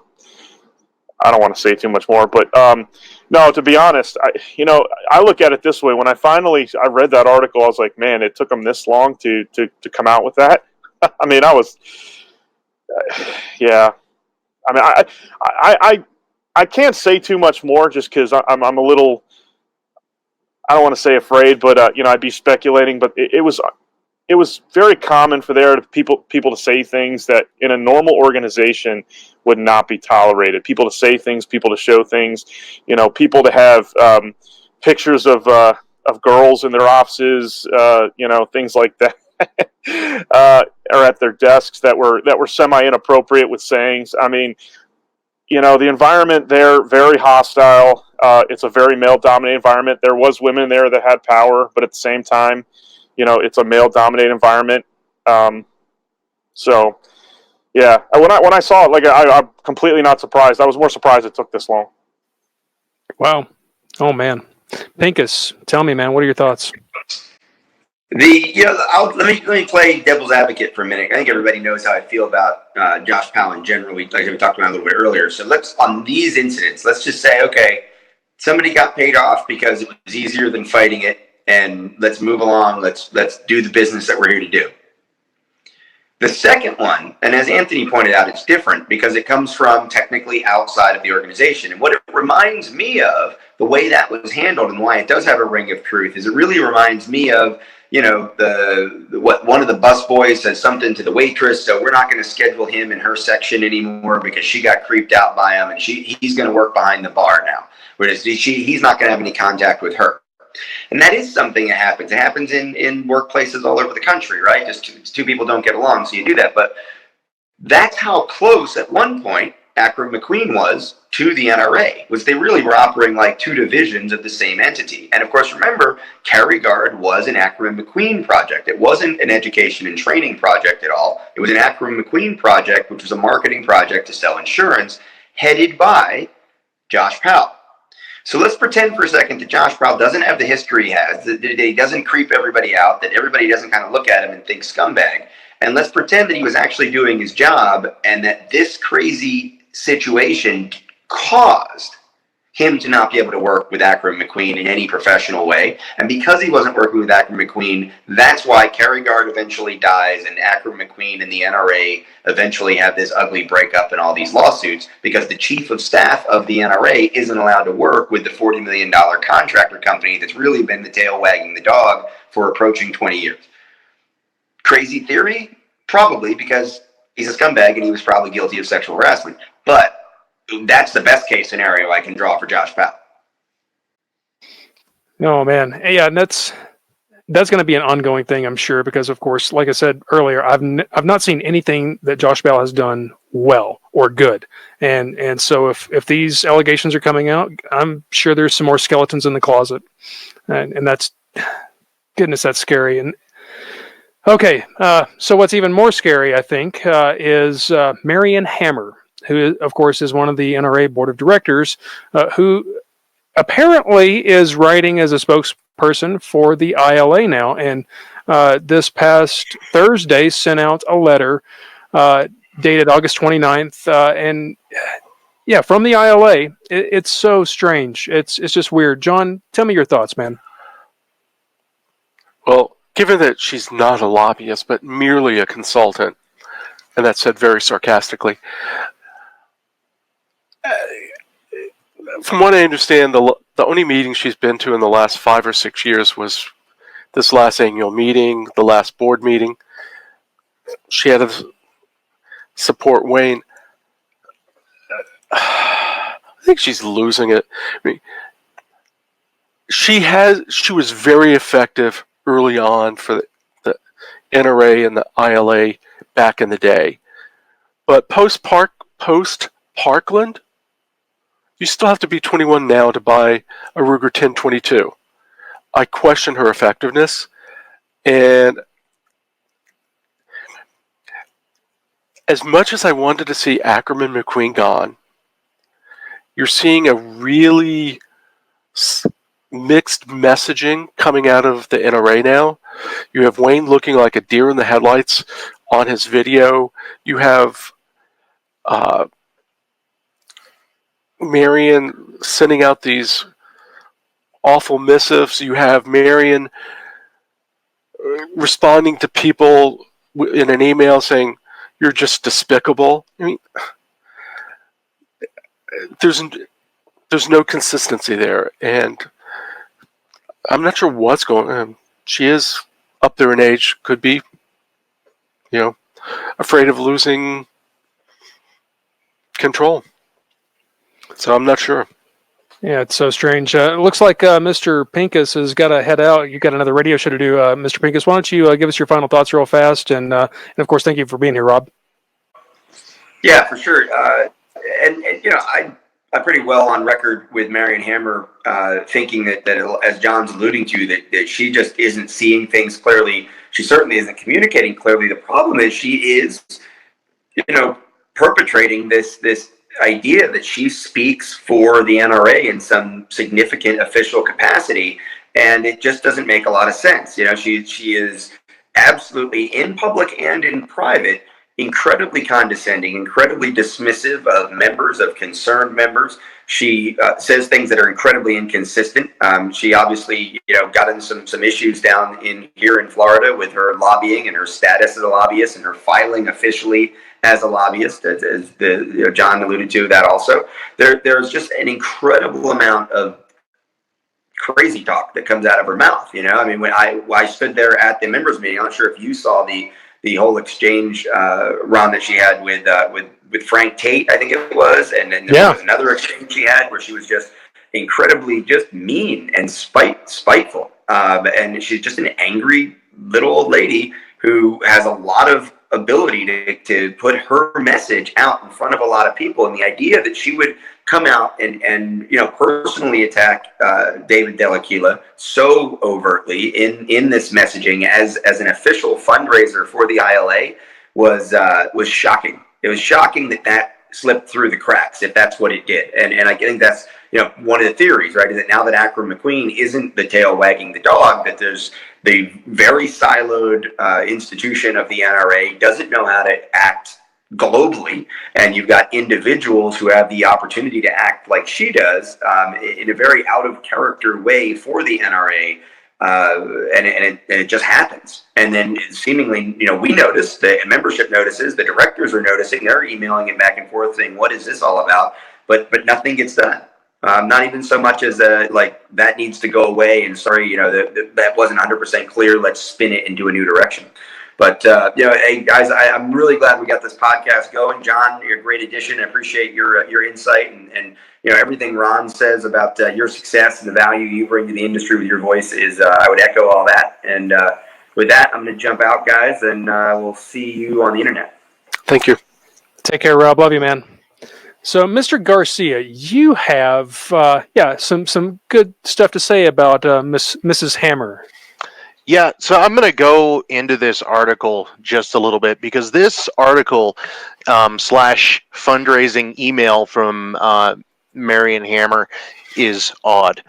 I don't want to say too much more, but no. To be honest, I look at it this way. When I read that article, I was like, man, it took them this long to come out with that. Yeah. I can't say too much more just because I'm a little. I don't want to say afraid, but I'd be speculating. But it was very common for people to say things that in a normal organization would not be tolerated. People to say things, people to show things, people to have pictures of girls in their offices, things like that, or at their desks that were semi-inappropriate with sayings. The environment there, very hostile. It's a very male-dominated environment. There was women there that had power, but at the same time, it's a male-dominated environment. So, yeah. When I saw it, I'm completely not surprised. I was more surprised it took this long. Wow. Oh man, Pincus, tell me, man, what are your thoughts? Let me play devil's advocate for a minute. I think everybody knows how I feel about Josh Powell in general. Like we talked about a little bit earlier. So on these incidents, let's just say, okay, somebody got paid off because it was easier than fighting it, and let's move along. Let's do the business that we're here to do. The second one, and as Anthony pointed out, it's different because it comes from technically outside of the organization. And what it reminds me of, the way that was handled and why it does have a ring of truth, is it really reminds me of, what one of the bus boys says something to the waitress, so we're not going to schedule him in her section anymore because she got creeped out by him, and he's going to work behind the bar now. Whereas he's not going to have any contact with her. And that is something that happens. It happens in workplaces all over the country, right? Just two people don't get along, so you do that. But that's how close at one point Ackerman McQueen was to the NRA, was they really were operating like two divisions of the same entity. And of course, remember, Carry Guard was an Ackerman McQueen project. It wasn't an education and training project at all. It was an Ackerman McQueen project, which was a marketing project to sell insurance, headed by Josh Powell. So let's pretend for a second that Josh Powell doesn't have the history he has, that he doesn't creep everybody out, that everybody doesn't kind of look at him and think scumbag. And let's pretend that he was actually doing his job and that this crazy situation caused him to not be able to work with Ackerman McQueen in any professional way. And because he wasn't working with Ackerman McQueen, that's why Carry Guard eventually dies and Ackerman McQueen and the NRA eventually have this ugly breakup and all these lawsuits, because the chief of staff of the NRA isn't allowed to work with the $40 million contractor company that's really been the tail wagging the dog for approaching 20 years. Crazy theory? Probably, because he's a scumbag and he was probably guilty of sexual harassment. But that's the best case scenario I can draw for Josh Powell. Oh man, yeah, and that's going to be an ongoing thing, I'm sure, because of course, like I said earlier, I've not seen anything that Josh Powell has done well or good, and so if these allegations are coming out, I'm sure there's some more skeletons in the closet, and that's, goodness, that's scary. And okay, so what's even more scary, I think, is Marion Hammer, who, of course, is one of the NRA board of directors, who apparently is writing as a spokesperson for the ILA now. And this past Thursday sent out a letter dated August 29th. And yeah, from the ILA, it's so strange. It's just weird. John, tell me your thoughts, man. Well, given that she's not a lobbyist, but merely a consultant, and that's said very sarcastically, from what I understand, the only meeting she's been to in the last 5 or 6 years was this last annual meeting, the last board meeting. She had to support Wayne. I think she's losing it. I mean, she was very effective early on for the NRA and the ILA back in the day. But post Parkland, you still have to be 21 now to buy a Ruger 1022. I question her effectiveness, and as much as I wanted to see Ackerman McQueen gone, you're seeing a really mixed messaging coming out of the NRA now. You have Wayne looking like a deer in the headlights on his video. You have Marion sending out these awful missives. You have Marion responding to people in an email saying, "You're just despicable." I mean, there's no consistency there, and I'm not sure what's going on. She is up there in age, could be, afraid of losing control. So I'm not sure. Yeah, it's so strange. It looks like Mr. Pincus has got to head out. You've got another radio show to do. Mr. Pincus, why don't you give us your final thoughts real fast? And of course, thank you for being here, Rob. Yeah, for sure. And I'm pretty well on record with Marion Hammer thinking that as John's alluding to, that she just isn't seeing things clearly. She certainly isn't communicating clearly. The problem is she is, perpetrating this idea that she speaks for the NRA in some significant official capacity, and it just doesn't make a lot of sense. You know, she is absolutely, in public and in private, incredibly condescending, incredibly dismissive of members, of concerned members. She says things that are incredibly inconsistent. She obviously, got into some issues down in here in Florida with her lobbying and her status as a lobbyist and her filing officially as a lobbyist, as John alluded to that also. There's just an incredible amount of crazy talk that comes out of her mouth. I mean, when I stood there at the members meeting, I'm not sure if you saw the whole exchange, Ron, that she had with Frank Tate, I think it was, and then there was another exchange she had where she was just incredibly just mean and spiteful, and she's just an angry little old lady who has a lot of ability to put her message out in front of a lot of people. And the idea that she would come out and personally attack David Dell'Aquila so overtly in this messaging as an official fundraiser for the ILA was shocking. It was shocking that slipped through the cracks, if that's what it did. And I think that's one of the theories, right, is that now that Ackerman McQueen isn't the tail wagging the dog, that there's the very siloed institution of the NRA doesn't know how to act globally, and you've got individuals who have the opportunity to act like she does, in a very out of character way for the NRA, and it just happens. And then seemingly, we notice, the membership notices, the directors are noticing, they're emailing it back and forth saying, what is this all about? But nothing gets done. Not even so much as that needs to go away, and sorry, that wasn't 100% clear, let's spin it into a new direction. But hey guys, I'm really glad we got this podcast going. John, you're a great addition. I appreciate your insight and everything Ron says about your success and the value you bring to the industry with your voice is, I would echo all that. And with that, I'm going to jump out, guys, and we'll see you on the internet. Thank you. Take care, Rob. Love you, man. So, Mr. Garcia, you have some good stuff to say about Mrs. Hammer. Yeah, so I'm going to go into this article just a little bit because this article / fundraising email from Marion Hammer is odd.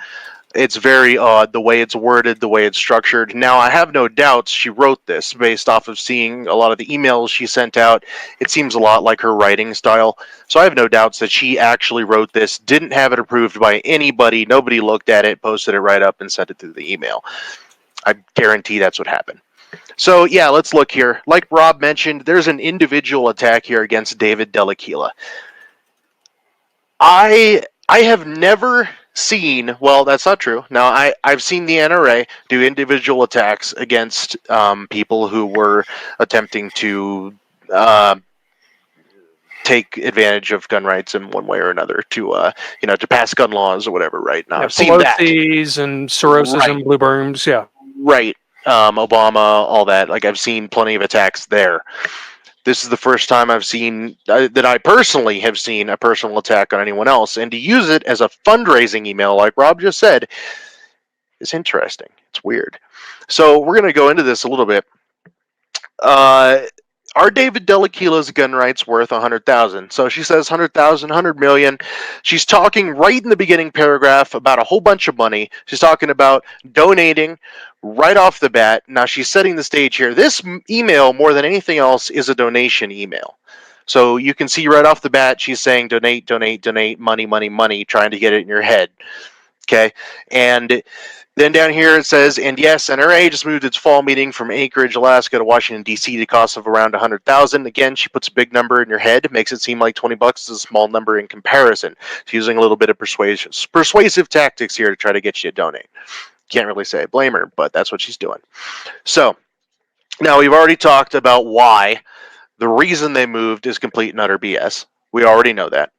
It's very odd, the way it's worded, the way it's structured. Now, I have no doubts she wrote this based off of seeing a lot of the emails she sent out. It seems a lot like her writing style. So I have no doubts that she actually wrote this, didn't have it approved by anybody, nobody looked at it, posted it right up, and sent it through the email. I guarantee that's what happened. So, yeah, let's look here. Like Rob mentioned, there's an individual attack here against David Dell'Aquila. I have never seen, well, that's not true. Now, I've seen the NRA do individual attacks against people who were attempting to take advantage of gun rights in one way or another to pass gun laws or whatever, right? Now, I've seen that. Pelosi's and Soros's and Blue Berms, yeah. Right. Obama, all that. Like, I've seen plenty of attacks there. This is the first time I've seen, that I personally have seen a personal attack on anyone else. And to use it as a fundraising email, like Rob just said, is interesting. It's weird. So we're going to go into this a little bit. Are David Dell'Aquila's gun rights worth $100,000? So she says $100,000, $100 million. She's talking right in the beginning paragraph about a whole bunch of money. She's talking about donating right off the bat. Now she's setting the stage here. This email, more than anything else, is a donation email. So you can see right off the bat, she's saying donate, donate, donate, money, money, money, trying to get it in your head. Okay? And then down here it says, and yes, NRA just moved its fall meeting from Anchorage, Alaska to Washington, D.C. to cost of around $100,000. Again, she puts a big number in your head, makes it seem like $20 is a small number in comparison. She's using a little bit of persuasive tactics here to try to get you to donate. Can't really say I blame her, but that's what she's doing. So, now we've already talked about why the reason they moved is complete and utter BS. We already know that.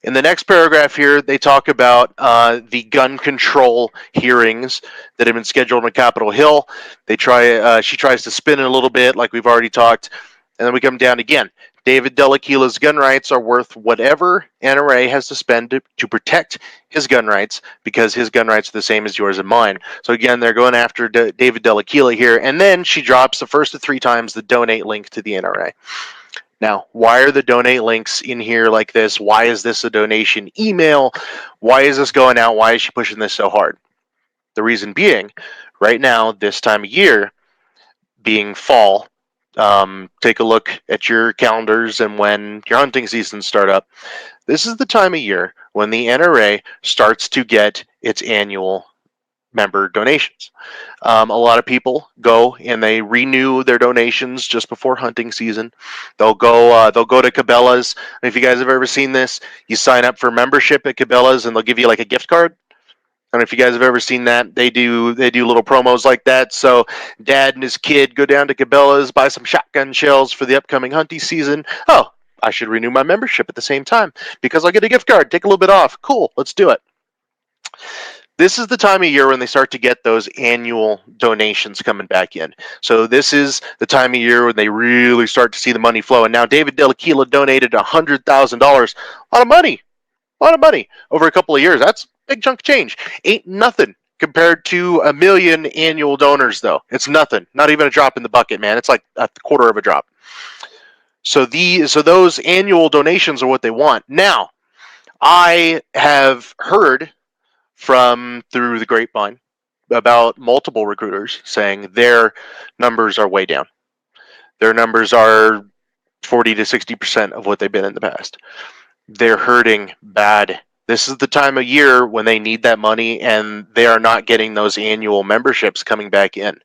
In the next paragraph here, they talk about the gun control hearings that have been scheduled on Capitol Hill. She tries to spin it a little bit, like we've already talked, and then we come down again. David Dell'Aquila's gun rights are worth whatever NRA has to spend to protect his gun rights, because his gun rights are the same as yours and mine. So again, they're going after David Dell'Aquila here, and then she drops the first of 3 times the donate link to the NRA. Now, why are the donate links in here like this? Why is this a donation email? Why is this going out? Why is she pushing this so hard? The reason being, right now, this time of year, being fall, take a look at your calendars and when your hunting seasons start up. This is the time of year when the NRA starts to get its annual member donations. A lot of people go and they renew their donations just before hunting season. They'll go to Cabela's. If you guys have ever seen this, you sign up for membership at Cabela's and they'll give you like a gift card. I don't know if you guys have ever seen that. They do little promos like that. So dad and his kid go down to Cabela's, buy some shotgun shells for the upcoming hunting season. Oh, I should renew my membership at the same time because I'll get a gift card, take a little bit off. Cool, let's do it. This is the time of year when they start to get those annual donations coming back in. So this is the time of year when they really start to see the money flow. And now David Delaquila donated $100,000. A lot of money over a couple of years. That's a big chunk of change. Ain't nothing compared to 1 million annual donors, though. It's nothing. Not even a drop in the bucket, man. It's like a quarter of a drop. So those annual donations are what they want. Now, I have heard through the grapevine about multiple recruiters saying their numbers are way down. Their numbers are 40 to 60% of what they've been in the past. They're hurting bad. This is the time of year when they need that money and they are not getting those annual memberships coming back in.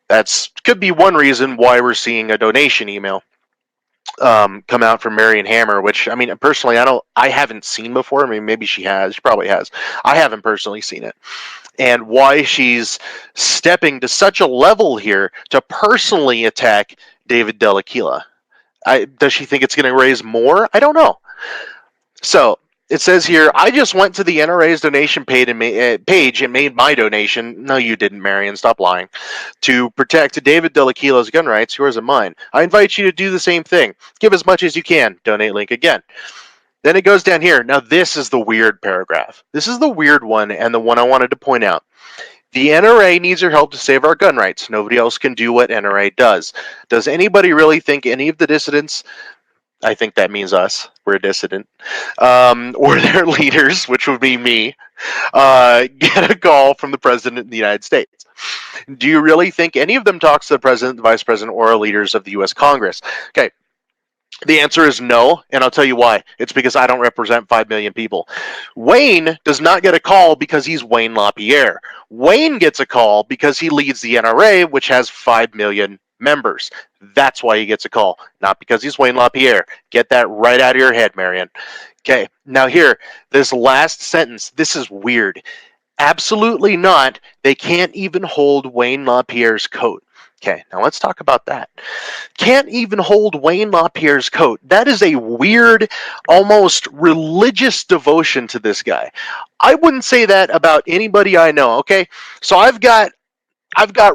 That's could be one reason why we're seeing a donation email come out from Marion Hammer, which, I mean, personally, I haven't seen before. I mean, maybe she probably has. I haven't personally seen it. And why she's stepping to such a level here to personally attack David Delaquila. Does she think it's going to raise more? I don't know. So it says here, I just went to the NRA's donation page and made my donation. No, you didn't, Marion. Stop lying. To protect David Delaquila's gun rights, yours and mine. I invite you to do the same thing. Give as much as you can. Donate link again. Then it goes down here. Now, this is the weird paragraph. This is the weird one and the one I wanted to point out. The NRA needs your help to save our gun rights. Nobody else can do what NRA does. Does anybody really think any of the dissidents, I think that means us, we're a dissident, or their leaders, which would be me, get a call from the President of the United States? Do you really think any of them talks to the President, the Vice President, or leaders of the U.S. Congress? Okay. The answer is no, and I'll tell you why. It's because I don't represent 5 million people. Wayne does not get a call because he's Wayne LaPierre. Wayne gets a call because he leads the NRA, which has 5 million members. That's why he gets a call, not because he's Wayne LaPierre. Get that right out of your head, Marion. Okay, now here, this last sentence, this is weird. Absolutely not. They can't even hold Wayne LaPierre's coat. Okay, now let's talk about that. Can't even hold Wayne LaPierre's coat. That is a weird, almost religious devotion to this guy. I wouldn't say that about anybody I know, okay? So I've got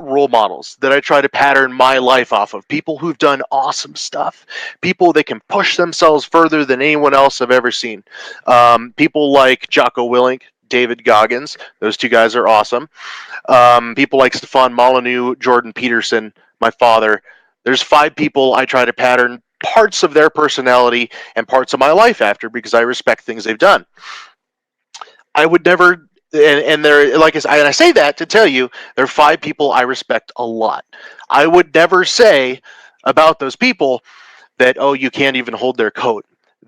role models that I try to pattern my life off of. People who've done awesome stuff. People that can push themselves further than anyone else I've ever seen. People like Jocko Willink, David Goggins. Those two guys are awesome. People like Stefan Molyneux, Jordan Peterson, my father. There's 5 people I try to pattern parts of their personality and parts of my life after because I respect things they've done. I would never, and they're like and I say that to tell you, there are 5 people I respect a lot. I would never say about those people that, oh, you can't even hold their coat.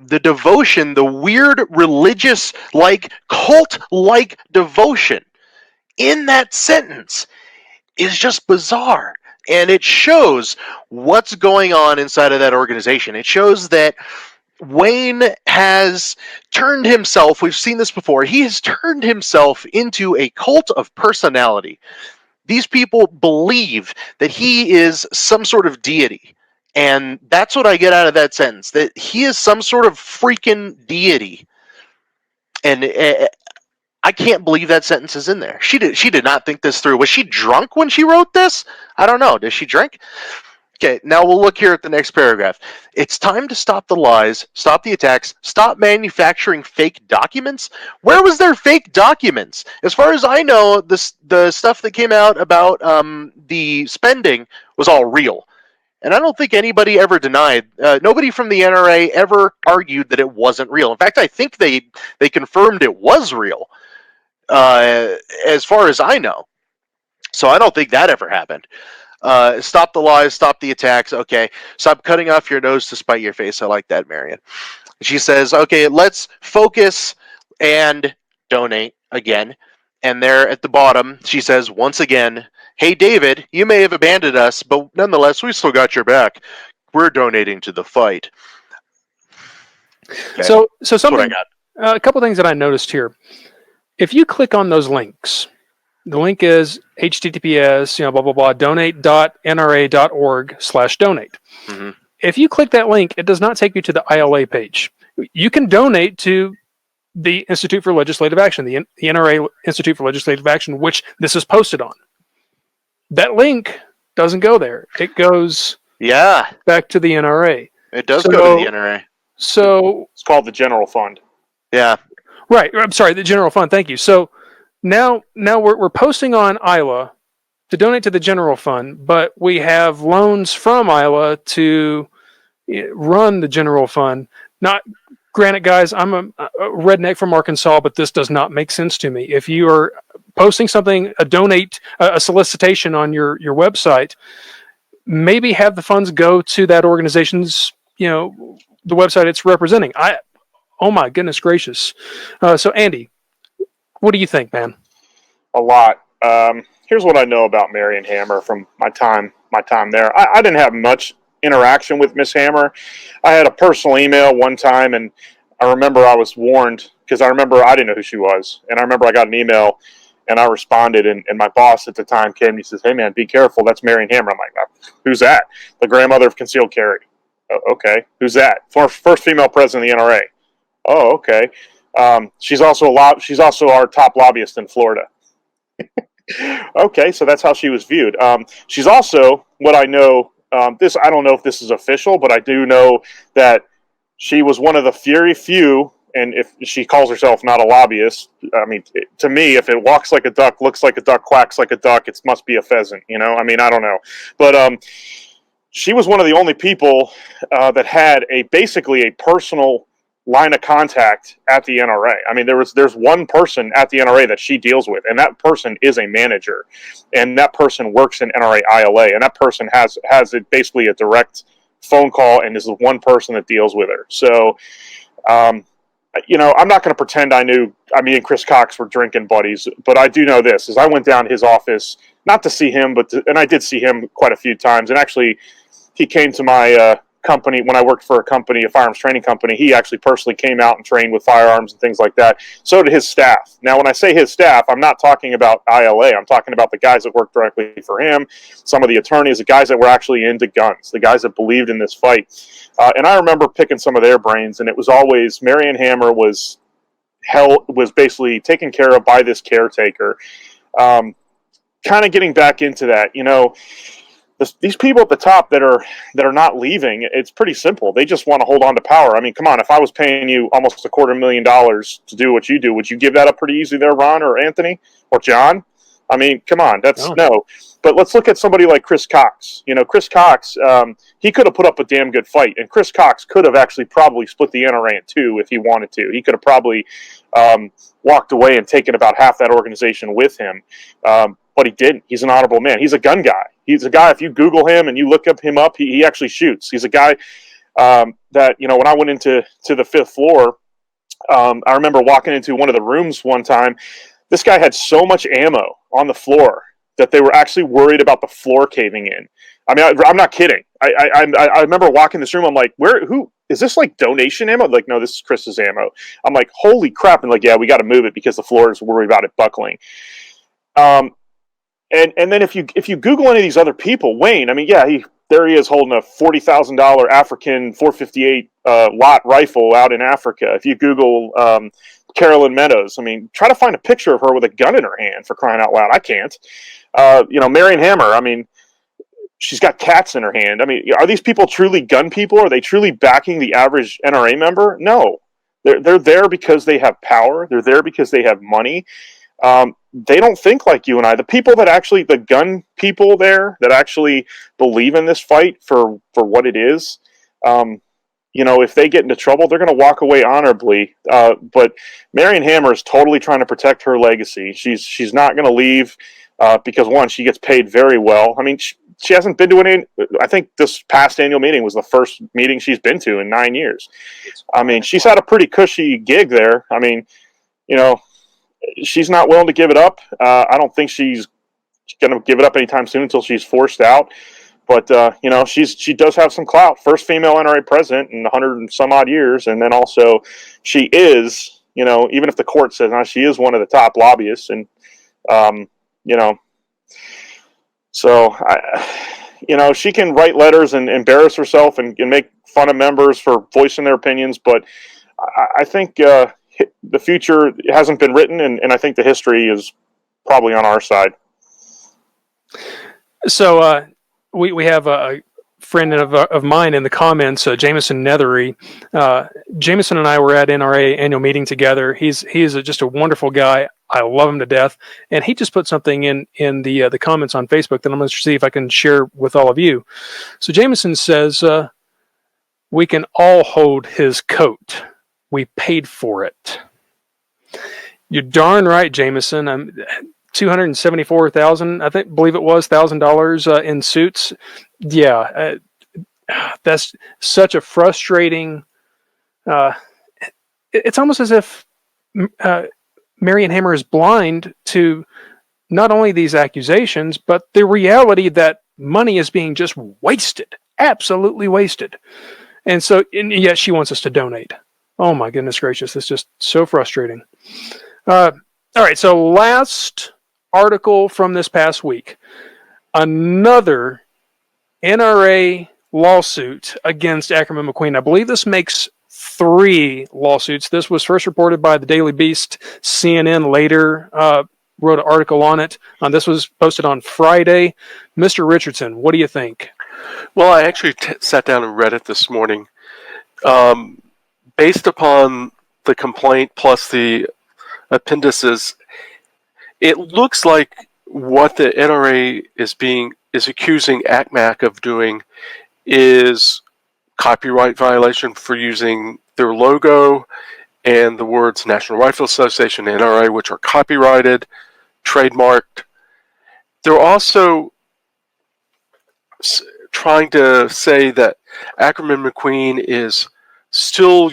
The devotion, the weird religious, cult-like devotion in that sentence is just bizarre. And it shows what's going on inside of that organization. It shows that Wayne has turned himself, we've seen this before, he has turned himself into a cult of personality. These people believe that he is some sort of deity. And that's what I get out of that sentence, that he is some sort of freaking deity. And I can't believe that sentence is in there. She did not think this through. Was she drunk when she wrote this? I don't know. Does she drink? Okay, now we'll look here at the next paragraph. It's time to stop the lies, stop the attacks, stop manufacturing fake documents. Where was their fake documents? As far as I know, the stuff that came out about the spending was all real. And I don't think anybody ever denied. Nobody from the NRA ever argued that it wasn't real. In fact, I think they confirmed it was real, as far as I know. So I don't think that ever happened. Stop the lies, stop the attacks. Okay, stop cutting off your nose to spite your face. I like that, Marion. She says, okay, let's focus and donate again. And there at the bottom, she says, once again, hey, David, you may have abandoned us, but nonetheless, we still got your back. We're donating to the fight. Okay. So That's what something, I got. a couple things that I noticed here. If you click on those links, the link is https, blah, blah, blah, donate.nra.org/donate. Mm-hmm. If you click that link, it does not take you to the ILA page. You can donate to the Institute for Legislative Action, the NRA Institute for Legislative Action, which this is posted on. That link doesn't go there. It goes back to the NRA. It does go to the NRA. So It's called the General Fund. Yeah. right. I'm sorry, the General Fund. Thank you. So now we're posting on ILA to donate to the General Fund, but we have loans from ILA to run the General Fund. Not granted, guys, I'm a redneck from Arkansas, but this does not make sense to me. If you are posting something, a solicitation on your website, maybe have the funds go to that organization's, the website it's representing. Oh my goodness gracious. So Andy, what do you think, man? A lot. Here's what I know about Marion Hammer from my time there. I didn't have much interaction with Miss Hammer. I had a personal email one time, and I remember I was warned because I didn't know who she was, and I remember I got an email and I responded, and my boss at the time came and he says, "Hey man, be careful, that's Marion Hammer." I'm like, "Who's that?" "The grandmother of concealed carry." "Oh, okay. Who's that?" "First female president of the NRA." "Oh, okay. She's also our top lobbyist in Florida." Okay, so that's how she was viewed. She's also, what I know, I don't know if this is official, but I do know that she was one of the very few, and if she calls herself not a lobbyist, I mean, to me, if it walks like a duck, looks like a duck, quacks like a duck, it must be a pheasant, I mean, I don't know. But she was one of the only people that had basically a personal line of contact at the NRA. I mean, there's one person at the NRA that she deals with, and that person is a manager, and that person works in NRA-ILA, and that person has basically a direct phone call and is the one person that deals with her. So, I'm not going to pretend me and Chris Cox were drinking buddies, but I do know this, is I went down his office, not to see him, and I did see him quite a few times, and actually, he came to my company when I worked for a firearms training company. He actually personally came out and trained with firearms and things like that. So did his staff. Now, when I say his staff, I'm not talking about ILA. I'm talking about the guys that worked directly for him, some of the attorneys, the guys that were actually into guns, the guys that believed in this fight. And I remember picking some of their brains, and it was always Marion Hammer was basically taken care of by this caretaker. Kind of getting back into that, these people at the top that are not leaving, it's pretty simple. They just want to hold on to power. I mean, come on, if I was paying you almost $250,000 to do what you do, would you give that up pretty easy there, Ron or Anthony or John? I mean, come on, no. But let's look at somebody like Chris Cox. Chris Cox, he could have put up a damn good fight, and Chris Cox could have actually probably split the NRA in two if he wanted to. He could have probably walked away and taken about half that organization with him. But he didn't. He's an honorable man. He's a gun guy. He's a guy, if you Google him and you look him up, he actually shoots. He's a guy that, when I went into the fifth floor, I remember walking into one of the rooms one time. This guy had so much ammo on the floor that they were actually worried about the floor caving in. I mean, I'm not kidding. I remember walking this room. I'm like, who is this, like donation ammo? Like, no, this is Chris's ammo. I'm like, holy crap. And like, yeah, we got to move it because the floor is worried about it buckling. And then if you Google any of these other people, Wayne, I mean, yeah, there he is holding a $40,000 African 458 lot rifle out in Africa. If you Google Carolyn Meadows, I mean, try to find a picture of her with a gun in her hand, for crying out loud. I can't. Marion Hammer, I mean, she's got cats in her hand. I mean, are these people truly gun people? Are they truly backing the average NRA member? No. They're there because they have power. They're there because they have money. they don't think like you and I. The people that actually, the gun people there that actually believe in this fight for what it is, if they get into trouble, they're going to walk away honorably. But Marion Hammer is totally trying to protect her legacy. She's not going to leave because, one, she gets paid very well. I mean, she hasn't been to any. I think this past annual meeting was the first meeting she's been to in 9 years. I mean, she's had a pretty cushy gig there. I mean, she's not willing to give it up. I don't think she's going to give it up anytime soon until she's forced out. But, she does have some clout. First female NRA president in 100 and some odd years. And then also she is, even if the court says now, she is one of the top lobbyists. And, so, she can write letters and embarrass herself and make fun of members for voicing their opinions. But I think the future hasn't been written. And I think the history is probably on our side. So, we have a friend of mine in the comments, Jameson Nethery. Jameson and I were at NRA annual meeting together. He is just a wonderful guy. I love him to death. And he just put something in the comments on Facebook that I'm going to see if I can share with all of you. So Jameson says, we can all hold his coat. We paid for it. You're darn right, Jameson. $274,000, believe it was $1,000 in suits. Yeah, that's such a frustrating. It's almost as if Marion Hammer is blind to not only these accusations, but the reality that money is being just wasted, absolutely wasted, and yet she wants us to donate. Oh my goodness gracious, it's just so frustrating. All right, so last article from this past week, another NRA lawsuit against Ackerman McQueen. I believe this makes 3 lawsuits. This was first reported by the Daily Beast. CNN later wrote an article on it. This was posted on Friday. Mr. Richardson, what do you think? Well, I actually sat down and read it this morning. Based upon the complaint plus the appendices, it looks like what the NRA is accusing ACMAC of doing is copyright violation for using their logo and the words National Rifle Association, NRA, which are copyrighted, trademarked. They're also trying to say that Ackerman McQueen is still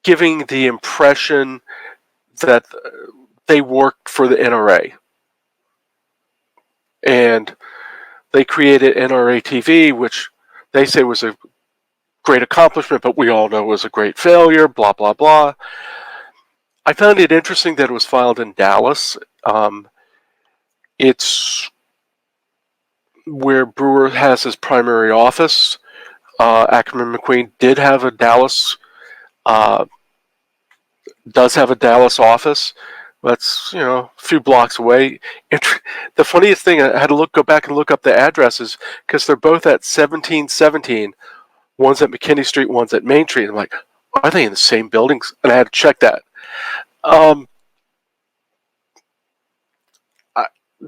giving the impression that they worked for the NRA. And they created NRA TV, which they say was a great accomplishment, but we all know was a great failure, blah, blah, blah. I found it interesting that it was filed in Dallas. It's where Brewer has his primary office. Ackerman McQueen did have a Dallas, does have a Dallas office. That's, a few blocks away. The funniest thing, I had to go back and look up the addresses because they're both at 1717. One's at McKinney Street, one's at Main Street. I'm like, are they in the same buildings? And I had to check that.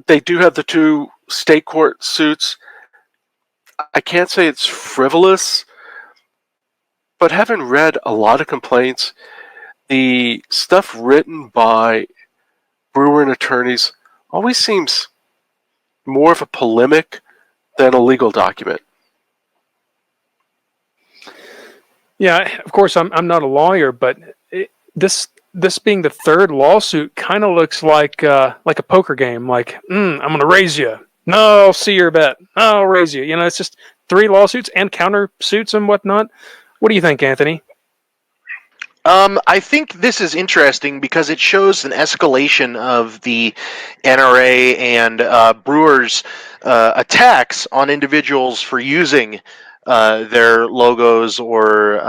They do have the 2 state court suits. I can't say it's frivolous, but having read a lot of complaints, the stuff written by Brewer and attorneys always seems more of a polemic than a legal document. Yeah, of course, I'm not a lawyer, but this being the 3rd lawsuit kind of looks like a poker game. Like, I'm going to raise you. No, I'll see your bet. No, I'll raise you. It's just 3 lawsuits and counter suits and whatnot. What do you think, Anthony? I think this is interesting because it shows an escalation of the NRA and Brewer's attacks on individuals for using their logos or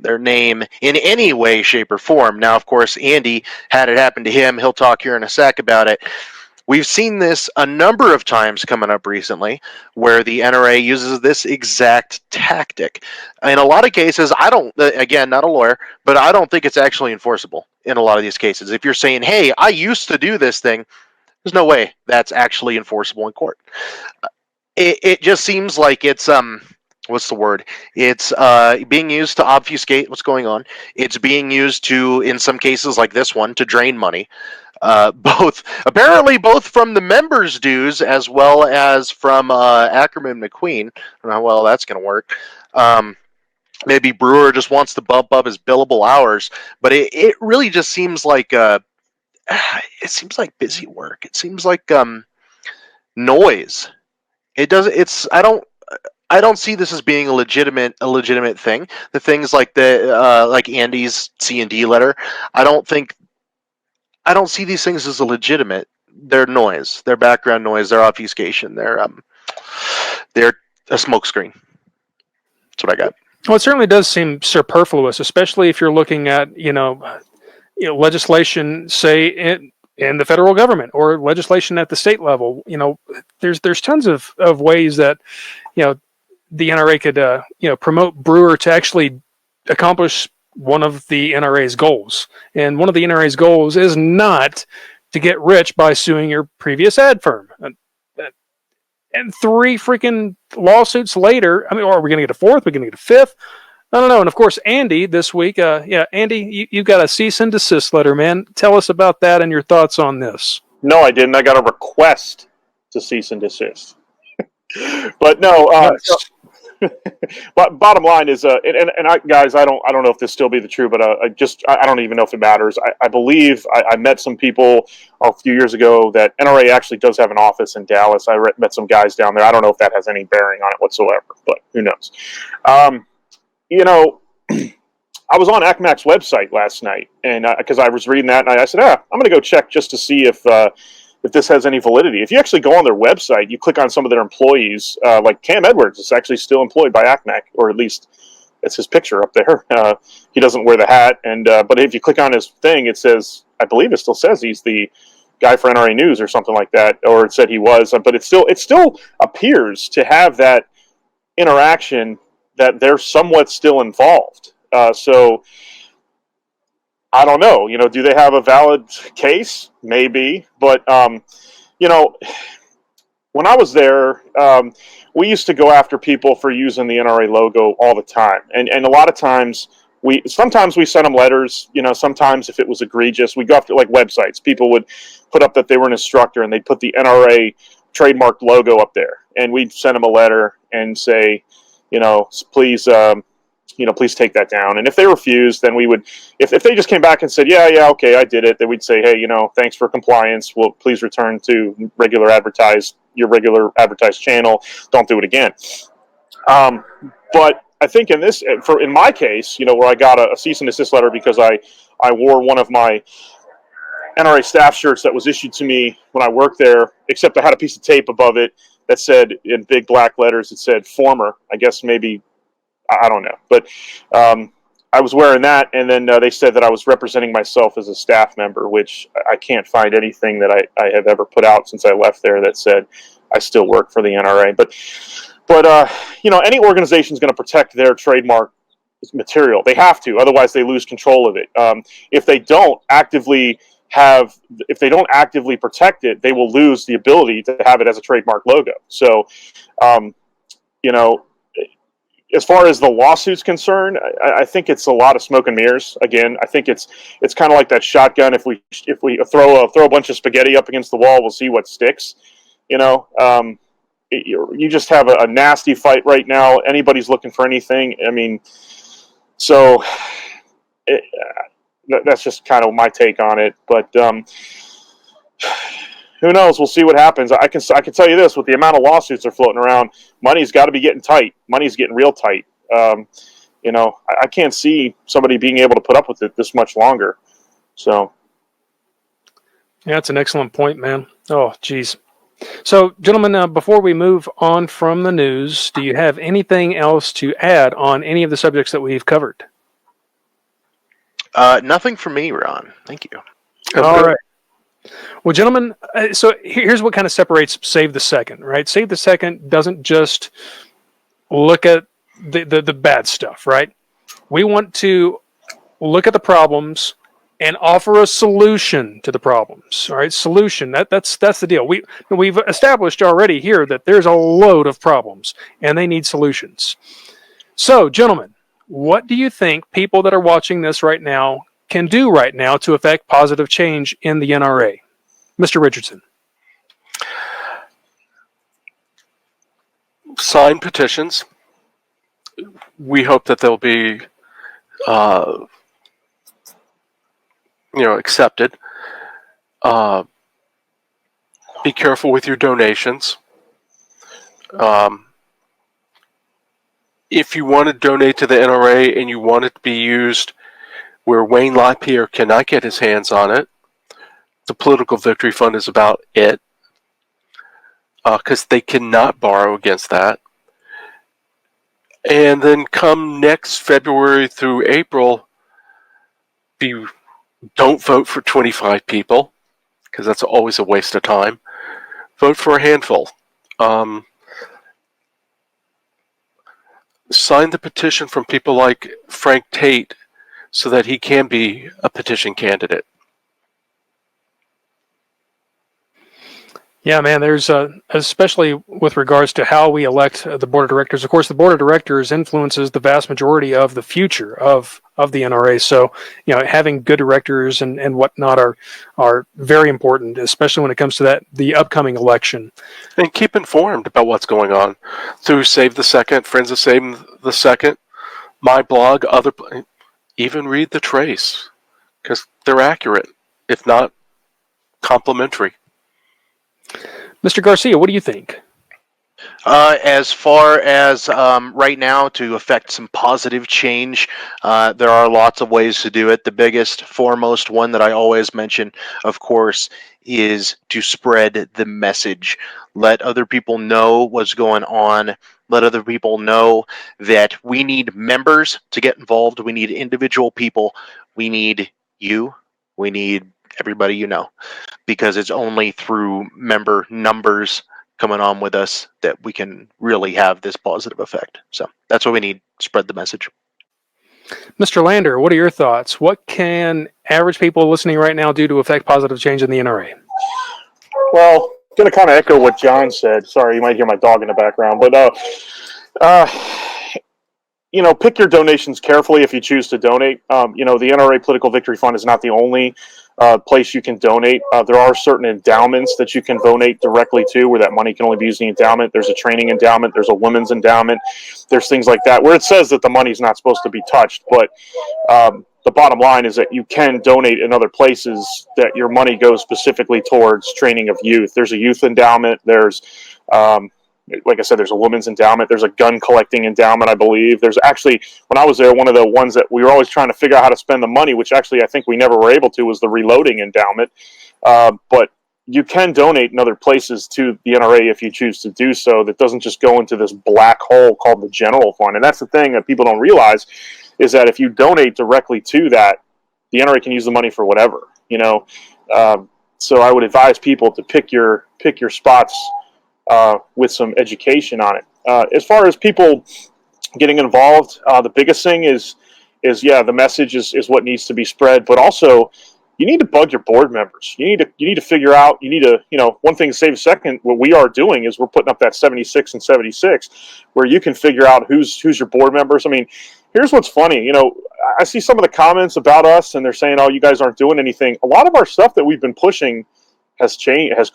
their name in any way, shape, or form. Now, of course, Andy had it happen to him. He'll talk here in a sec about it. We've seen this a number of times coming up recently where the NRA uses this exact tactic. In a lot of cases, again, not a lawyer, but I don't think it's actually enforceable. in a lot of these cases. If you're saying, hey, I used to do this thing, there's no way that's actually enforceable in court. It just seems like it's what's the word? It's being used to obfuscate what's going on. It's being used to, in some cases like this one, to drain money. Both from the members' dues as well as from Ackerman McQueen. I don't know how well that's going to work. Maybe Brewer just wants to bump up his billable hours, but it really just seems like it seems like busy work. It seems like noise. It does. It's I don't see this as being a legitimate thing. The things like like Andy's C&D letter, I don't see these things as a legitimate. They're noise. They're background noise. They're obfuscation. They're a smokescreen. That's what I got. Well, it certainly does seem superfluous, especially if you're looking at legislation, say in the federal government or legislation at the state level. There's tons of ways that the NRA could promote Brewer to actually accomplish one of the NRA's goals. And one of the NRA's goals is not to get rich by suing your previous ad firm. And 3 freaking lawsuits later, I mean, are we going to get a 4th? We're going to get a 5th? I don't know. And of course, Andy this week, Andy, you got a cease and desist letter, man. Tell us about that and your thoughts on this. No, I didn't. I got a request to cease and desist. But no, but bottom line is, guys, I don't know if this still be the true, but I don't even know if it matters. I believe I met some people a few years ago that NRA actually does have an office in Dallas. I met some guys down there. I don't know if that has any bearing on it whatsoever, but who knows? I was on ACMAC's website last night, and because I was reading that, and I said, I'm going to go check just to see if this has any validity. If you actually go on their website, you click on some of their employees, like Cam Edwards is actually still employed by ACMAC, or at least it's his picture up there. He doesn't wear the hat, and but if you click on his thing, it says, I believe it still says he's the guy for NRA News or something like that, or it said he was, but it still appears to have that interaction that they're somewhat still involved. So I don't know, do they have a valid case? Maybe, but when I was there, we used to go after people for using the NRA logo all the time, and a lot of times sometimes we sent them letters. Sometimes if it was egregious, we go after like websites. People would put up that they were an instructor, and they'd put the NRA trademarked logo up there, and we'd send them a letter and say, please take that down. And if they refused, then we would, if they just came back and said, yeah, okay, I did it, then we'd say, hey, thanks for compliance. Well, please return to your regular advertised channel. Don't do it again. But I think in my case, where I got a cease and desist letter because I wore one of my NRA staff shirts that was issued to me when I worked there, except I had a piece of tape above it that said in big black letters, it said former, I guess maybe, I don't know. But I was wearing that, and then they said that I was representing myself as a staff member, which I can't find anything that I have ever put out since I left there that said I still work for the NRA. But any organization is going to protect their trademark material. They have to, otherwise they lose control of it. If they don't actively protect it, they will lose the ability to have it as a trademark logo. So, as far as the lawsuit's concerned, I think it's a lot of smoke and mirrors. Again, I think it's kind of like that shotgun. If we throw a bunch of spaghetti up against the wall, we'll see what sticks. You just have a nasty fight right now. Anybody's looking for anything. I mean, so that's just kind of my take on it. But who knows? We'll see what happens. I can tell you this: with the amount of lawsuits that are floating around, money's got to be getting tight. Money's getting real tight. I can't see somebody being able to put up with it this much longer. So, yeah, that's an excellent point, man. Oh, geez. So, gentlemen, before we move on from the news, do you have anything else to add on any of the subjects that we've covered? Nothing for me, Ron. Thank you. All right. Well, gentlemen, so here's what kind of separates Save the Second, right? Save the Second doesn't just look at the bad stuff, right? We want to look at the problems and offer a solution to the problems. All right, solution. That's the deal. We've established already here that there's a load of problems, and they need solutions. So, gentlemen, what do you think people that are watching this right now can do right now to affect positive change in the NRA? Mr. Richardson. Sign petitions. We hope that they'll be, accepted. Be careful with your donations. If you want to donate to the NRA and you want it to be used where Wayne LaPierre cannot get his hands on it, the Political Victory Fund is about it, because they cannot borrow against that. And then come next February through April, don't vote for 25 people, because that's always a waste of time. Vote for a handful. Sign the petition from people like Frank Tate so that he can be a petition candidate. Yeah, man, there's especially with regards to how we elect the board of directors. Of course, the board of directors influences the vast majority of the future of the NRA. So, having good directors and whatnot are very important, especially when it comes to the upcoming election. And keep informed about what's going on through Save the Second, Friends of Save the Second, my blog, even read the Trace, because they're accurate, if not complimentary. Mr. Garcia, what do you think? As far as right now to affect some positive change, there are lots of ways to do it. The biggest, foremost one that I always mention, of course, is to spread the message. Let other people know what's going on. Let other people know that we need members to get involved. We need individual people. We need you. We need everybody you know, because it's only through member numbers coming on with us that we can really have this positive effect. So that's what we need. Spread the message. Mr. Lander, what are your thoughts? What can average people listening right now do to affect positive change in the NRA? Well, I'm going to kind of echo what John said. Sorry, you might hear my dog in the background, but pick your donations carefully if you choose to donate. The NRA Political Victory Fund is not the only place you can donate. There are certain endowments that you can donate directly to where that money can only be used in the endowment. There's a training endowment. There's a women's endowment. There's things like that where it says that the money's not supposed to be touched. But the bottom line is that you can donate in other places that your money goes specifically towards training of youth. There's a youth endowment. There's like I said, there's a women's endowment. There's a gun collecting endowment, I believe. There's actually, when I was there, one of the ones that we were always trying to figure out how to spend the money, which actually I think we never were able to, was the reloading endowment. But you can donate in other places to the NRA if you choose to do so. That doesn't just go into this black hole called the general fund. And that's the thing that people don't realize, is that if you donate directly to that, the NRA can use the money for whatever, So I would advise people to pick your spots with some education on it. As far as people getting involved, the biggest thing is the message is what needs to be spread, but also you need to bug your board members. You need to figure out, one thing to Save a Second, what we are doing is we're putting up that 76 and 76 where you can figure out who's your board members. I mean, here's what's funny. I see some of the comments about us and they're saying, oh, you guys aren't doing anything. A lot of our stuff that we've been pushing has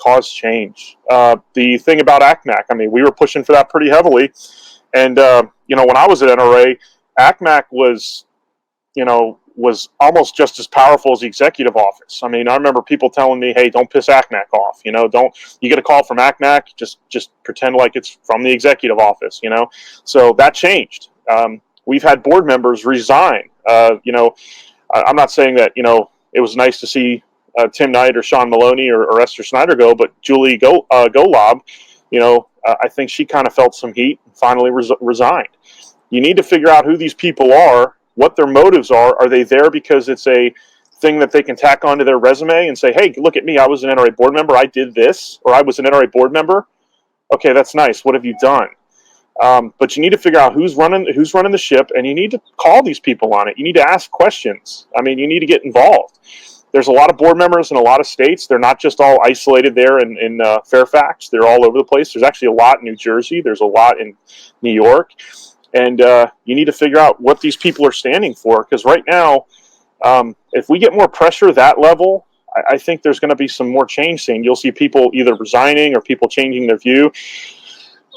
caused change. The thing about ACMAC, I mean, we were pushing for that pretty heavily. And, when I was at NRA, ACMAC was almost just as powerful as the executive office. I mean, I remember people telling me, hey, don't piss ACMAC off. You get a call from ACMAC, just pretend like it's from the executive office, So that changed. We've had board members resign. I'm not saying that, it was nice to see Tim Knight or Sean Maloney or Esther Snyder go, but Julie Golob, I think she kind of felt some heat and finally resigned. You need to figure out who these people are, what their motives are. Are they there because it's a thing that they can tack onto their resume and say, hey, look at me, I was an NRA board member, I did this, or I was an NRA board member. Okay, that's nice. What have you done? But you need to figure out who's running the ship, and you need to call these people on it. You need to ask questions. I mean, you need to get involved. There's a lot of board members in a lot of states. They're not just all isolated there in Fairfax. They're all over the place. There's actually a lot in New Jersey. There's a lot in New York. And you need to figure out what these people are standing for. Because right now, if we get more pressure that level, I think there's going to be some more change seen. You'll see people either resigning or people changing their view.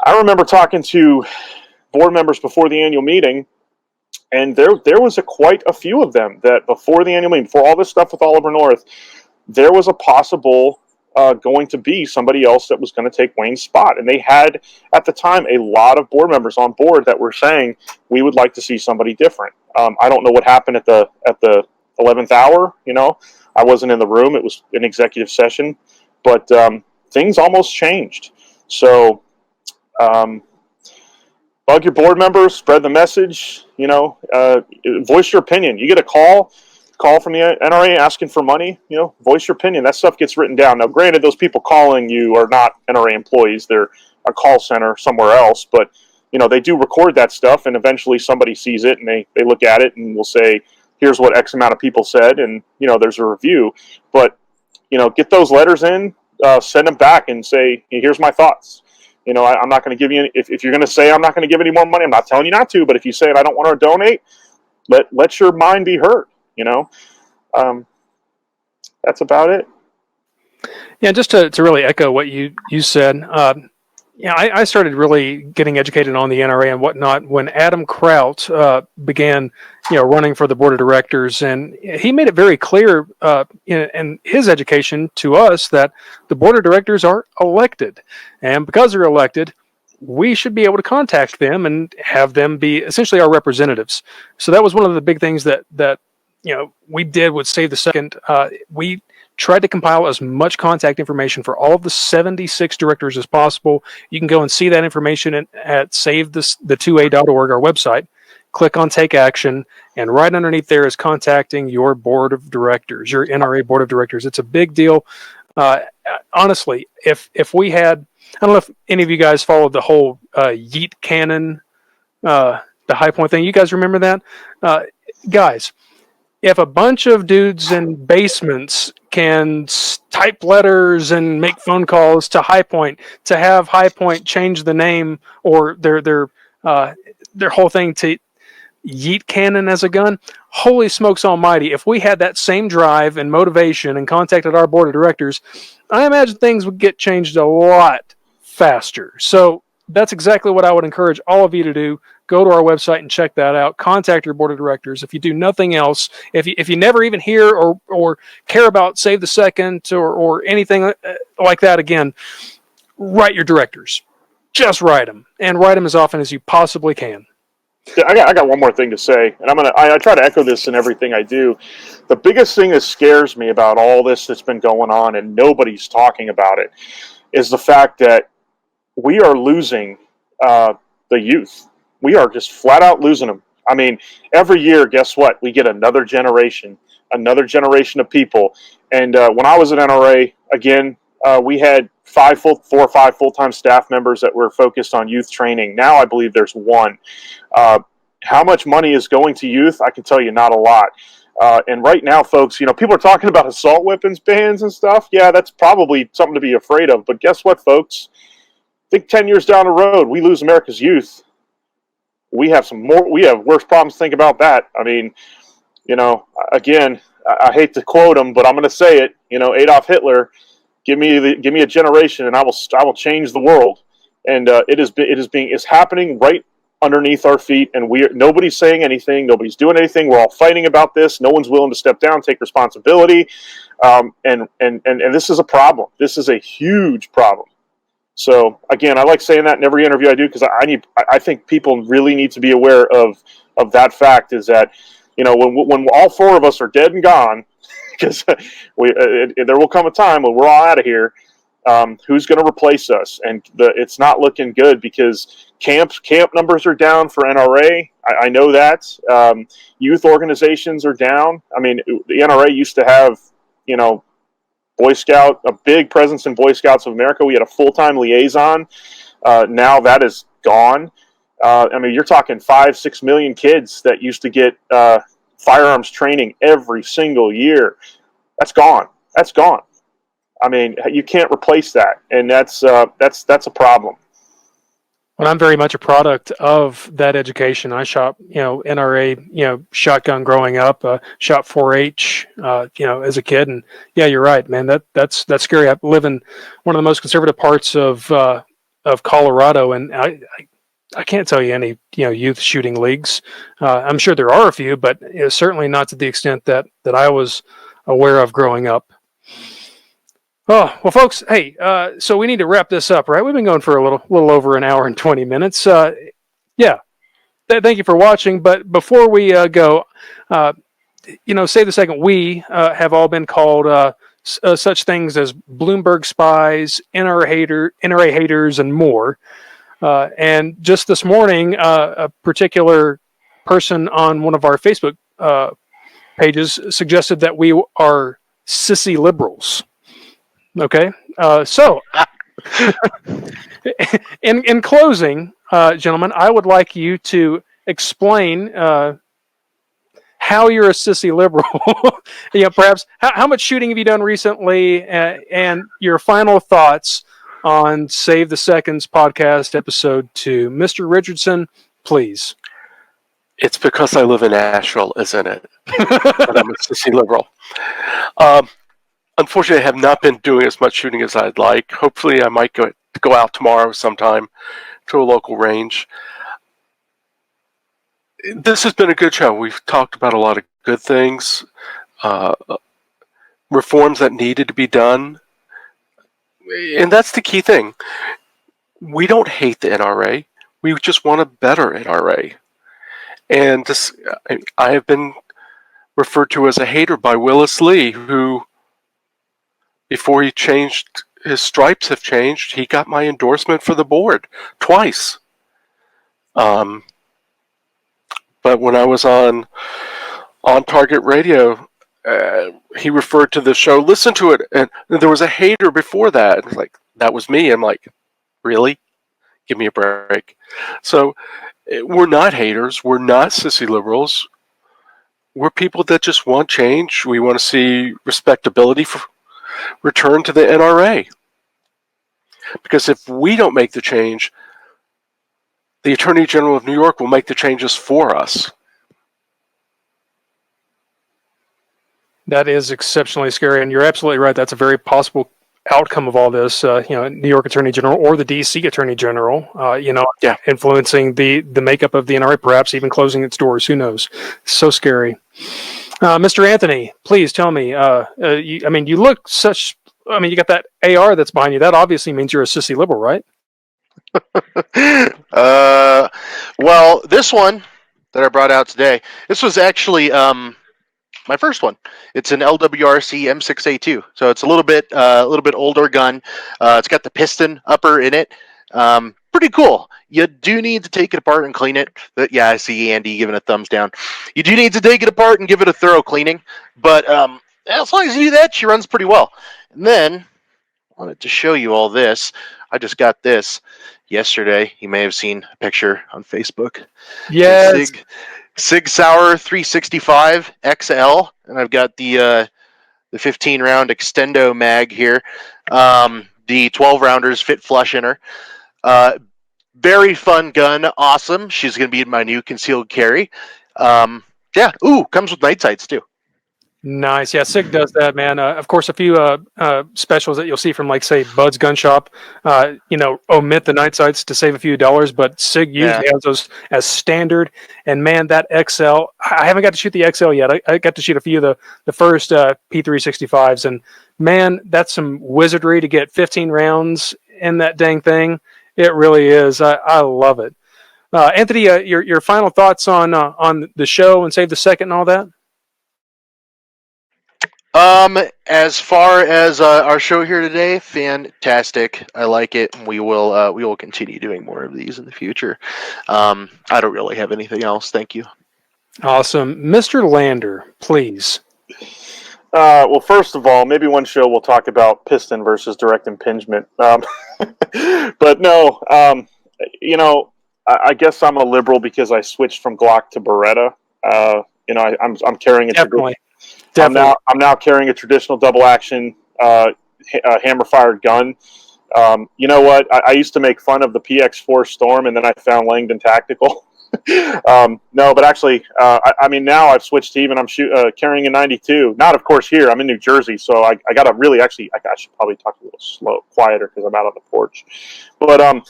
I remember talking to board members before the annual meeting, and there was quite a few of them that before the annual meeting, before all this stuff with Oliver North, there was a possible going to be somebody else that was going to take Wayne's spot. And they had, at the time, a lot of board members on board that were saying, we would like to see somebody different. I don't know what happened at the 11th hour. I wasn't in the room. It was an executive session. But things almost changed. So bug your board members, spread the message, voice your opinion. You get a call from the NRA asking for money, voice your opinion. That stuff gets written down. Now, granted, those people calling you are not NRA employees. They're a call center somewhere else, but, they do record that stuff, and eventually somebody sees it, and they look at it and will say, here's what X amount of people said, and, there's a review. But, get those letters in, send them back and say, here's my thoughts. I'm not going to give you any, if you're going to say I'm not going to give any more money, I'm not telling you not to, but if you say I don't want to donate, let your mind be heard, that's about it. Yeah, just to really echo what you said, I started really getting educated on the NRA and whatnot when Adam Kraut began, running for the board of directors, and he made it very clear in his education to us that the board of directors are elected, and because they're elected, we should be able to contact them and have them be essentially our representatives. So that was one of the big things that we did with Save the Second. We tried to compile as much contact information for all of the 76 directors as possible. You can go and see that information at savethe2a.org, our website. Click on Take Action, and right underneath there is contacting your board of directors, your NRA board of directors. It's a big deal. Honestly, if we had, I don't know if any of you guys followed the whole Yeet Cannon, the High Point thing. You guys remember that? Guys, if a bunch of dudes in basements can type letters and make phone calls to High Point to have High Point change the name or their whole thing to Yeet Cannon as a gun, holy smokes almighty, if we had that same drive and motivation and contacted our board of directors, I imagine things would get changed a lot faster. So that's exactly what I would encourage all of you to do. Go to our website and check that out. Contact your board of directors. If you do nothing else, if you never even hear or care about Save the Second or anything like that again, write your directors. Just write them, and write them as often as you possibly can. I got one more thing to say, and I try to echo this in everything I do. The biggest thing that scares me about all this that's been going on and nobody's talking about it is the fact that we are losing the youth. We are just flat out losing them. I mean, every year, guess what? We get another generation of people. And when I was at NRA, again, we had 4 or 5 full-time staff members that were focused on youth training. Now I believe there's 1. How much money is going to youth? I can tell you not a lot. And right now, folks, people are talking about assault weapons bans and stuff. Yeah, that's probably something to be afraid of. But guess what, folks? I think 10 years down the road, we lose America's youth. We have worse problems to think about that. I mean, again, I hate to quote him, but I'm going to say it. Adolf Hitler, give me a generation, and I will change the world. And it's happening right underneath our feet, and nobody's saying anything, nobody's doing anything. We're all fighting about this. No one's willing to step down, take responsibility, and this is a problem. This is a huge problem. So again, I like saying that in every interview I do because I think people really need to be aware of that fact is that when all 4 of us are dead and gone, because there will come a time when we're all out of here. Who's going to replace us? And it's not looking good because camp numbers are down for NRA. I know that. Youth organizations are down. I mean, the NRA used to have Boy Scout, a big presence in Boy Scouts of America. We had a full-time liaison. Now that is gone. I mean, you're talking 5-6 million kids that used to get firearms training every single year. That's gone. That's gone. I mean, you can't replace that, and that's a problem. Well, I'm very much a product of that education. I shot, NRA, shotgun growing up, shot 4-H, as a kid. And yeah, you're right, man. That's scary. I live in one of the most conservative parts of Colorado, and I can't tell you any, youth shooting leagues. I'm sure there are a few, but certainly not to the extent that I was aware of growing up. Oh, well, folks, hey, so we need to wrap this up, right? We've been going for a little over an hour and 20 minutes. Yeah, thank you for watching. But before we go, save the second, we have all been called such things as Bloomberg spies, NRA haters, and more. And just this morning, a particular person on one of our Facebook pages suggested that we are sissy liberals. Okay, so in closing, gentlemen, I would like you to explain how you're a sissy liberal. Perhaps how much shooting have you done recently, and your final thoughts on Save the Seconds podcast episode 2. Mr. Richardson, please. It's because I live in Asheville, isn't it? But I'm a sissy liberal. Unfortunately, I have not been doing as much shooting as I'd like. Hopefully, I might go out tomorrow sometime to a local range. This has been a good show. We've talked about a lot of good things, reforms that needed to be done. And that's the key thing. We don't hate the NRA. We just want a better NRA. And I have been referred to as a hater by Willis Lee, who, before he changed, his stripes have changed, he got my endorsement for the board twice. But when I was on Target Radio, he referred to the show, listen to it, and there was a hater before that. And like, that was me. I'm like, really? Give me a break. So we're not haters. We're not sissy liberals. We're people that just want change. We want to see respectability return to the NRA. Because if we don't make the change, the Attorney General of New York will make the changes for us. That is exceptionally scary, and you're absolutely right. That's a very possible outcome of all this. New York Attorney General or the D.C. Attorney General, influencing the makeup of the NRA, perhaps even closing its doors. Who knows? So scary. Mr. Anthony, please tell me. You look such. You got that AR that's behind you. That obviously means you're a sissy liberal, right? Well, this one that I brought out today, this was actually my first one. It's an LWRC M6A2, so it's a little bit older gun. It's got the piston upper in it. Pretty cool. You do need to take it apart and clean it. Yeah, I see Andy giving a thumbs down. You do need to take it apart and give it a thorough cleaning, but as long as you do that, she runs pretty well. And then I wanted to show you all this. I just got this yesterday. You may have seen a picture on Facebook. Yes. Sig Sauer 365 XL, and I've got the 15 round extendo mag here. The 12 rounders fit flush in her. Very fun gun, awesome. She's gonna be in my new concealed carry. Yeah. Ooh, comes with night sights too. Nice. Yeah, SIG does that, man. Of course, a few specials that you'll see from, like, say, Bud's Gun Shop, omit the night sights to save a few dollars, but SIG usually has those as standard. And, man, that XL, I haven't got to shoot the XL yet. I got to shoot a few of the first P365s, and, man, that's some wizardry to get 15 rounds in that dang thing. It really is. I love it. Anthony, your final thoughts on the show and Save the Second and all that? As far as our show here today, fantastic. I like it. We will continue doing more of these in the future. I don't really have anything else. Thank you. Awesome. Mr. Lander, please. Well, first of all, maybe one show we'll talk about piston versus direct impingement. But no, I guess I'm a liberal because I switched from Glock to Beretta. I'm carrying a Definitely. I'm now carrying a traditional double action hammer fired gun. You know what? I used to make fun of the PX4 Storm, and then I found Langdon Tactical. No, but actually, I mean, now I've switched to even I'm carrying a 92. Not, of course, here. I'm in New Jersey, so I got to really I should probably talk a little quieter because I'm out on the porch. But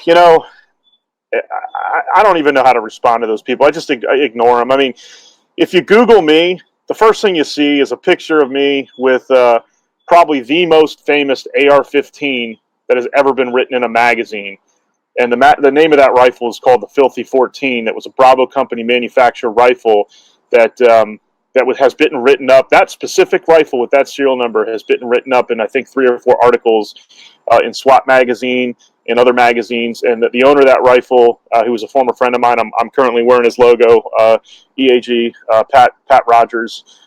you know, I don't even know how to respond to those people. I just ignore them. I mean, if you Google me, the first thing you see is a picture of me with probably the most famous AR-15 that has ever been written in a magazine. And the name of that rifle is called the Filthy 14. That was a Bravo Company manufactured rifle that has been written up. That specific rifle with that serial number has been written up in, I think, 3 or 4 articles in SWAT magazine and other magazines. And the owner of that rifle, who was a former friend of mine, I'm currently wearing his logo, EAG, Pat Rogers,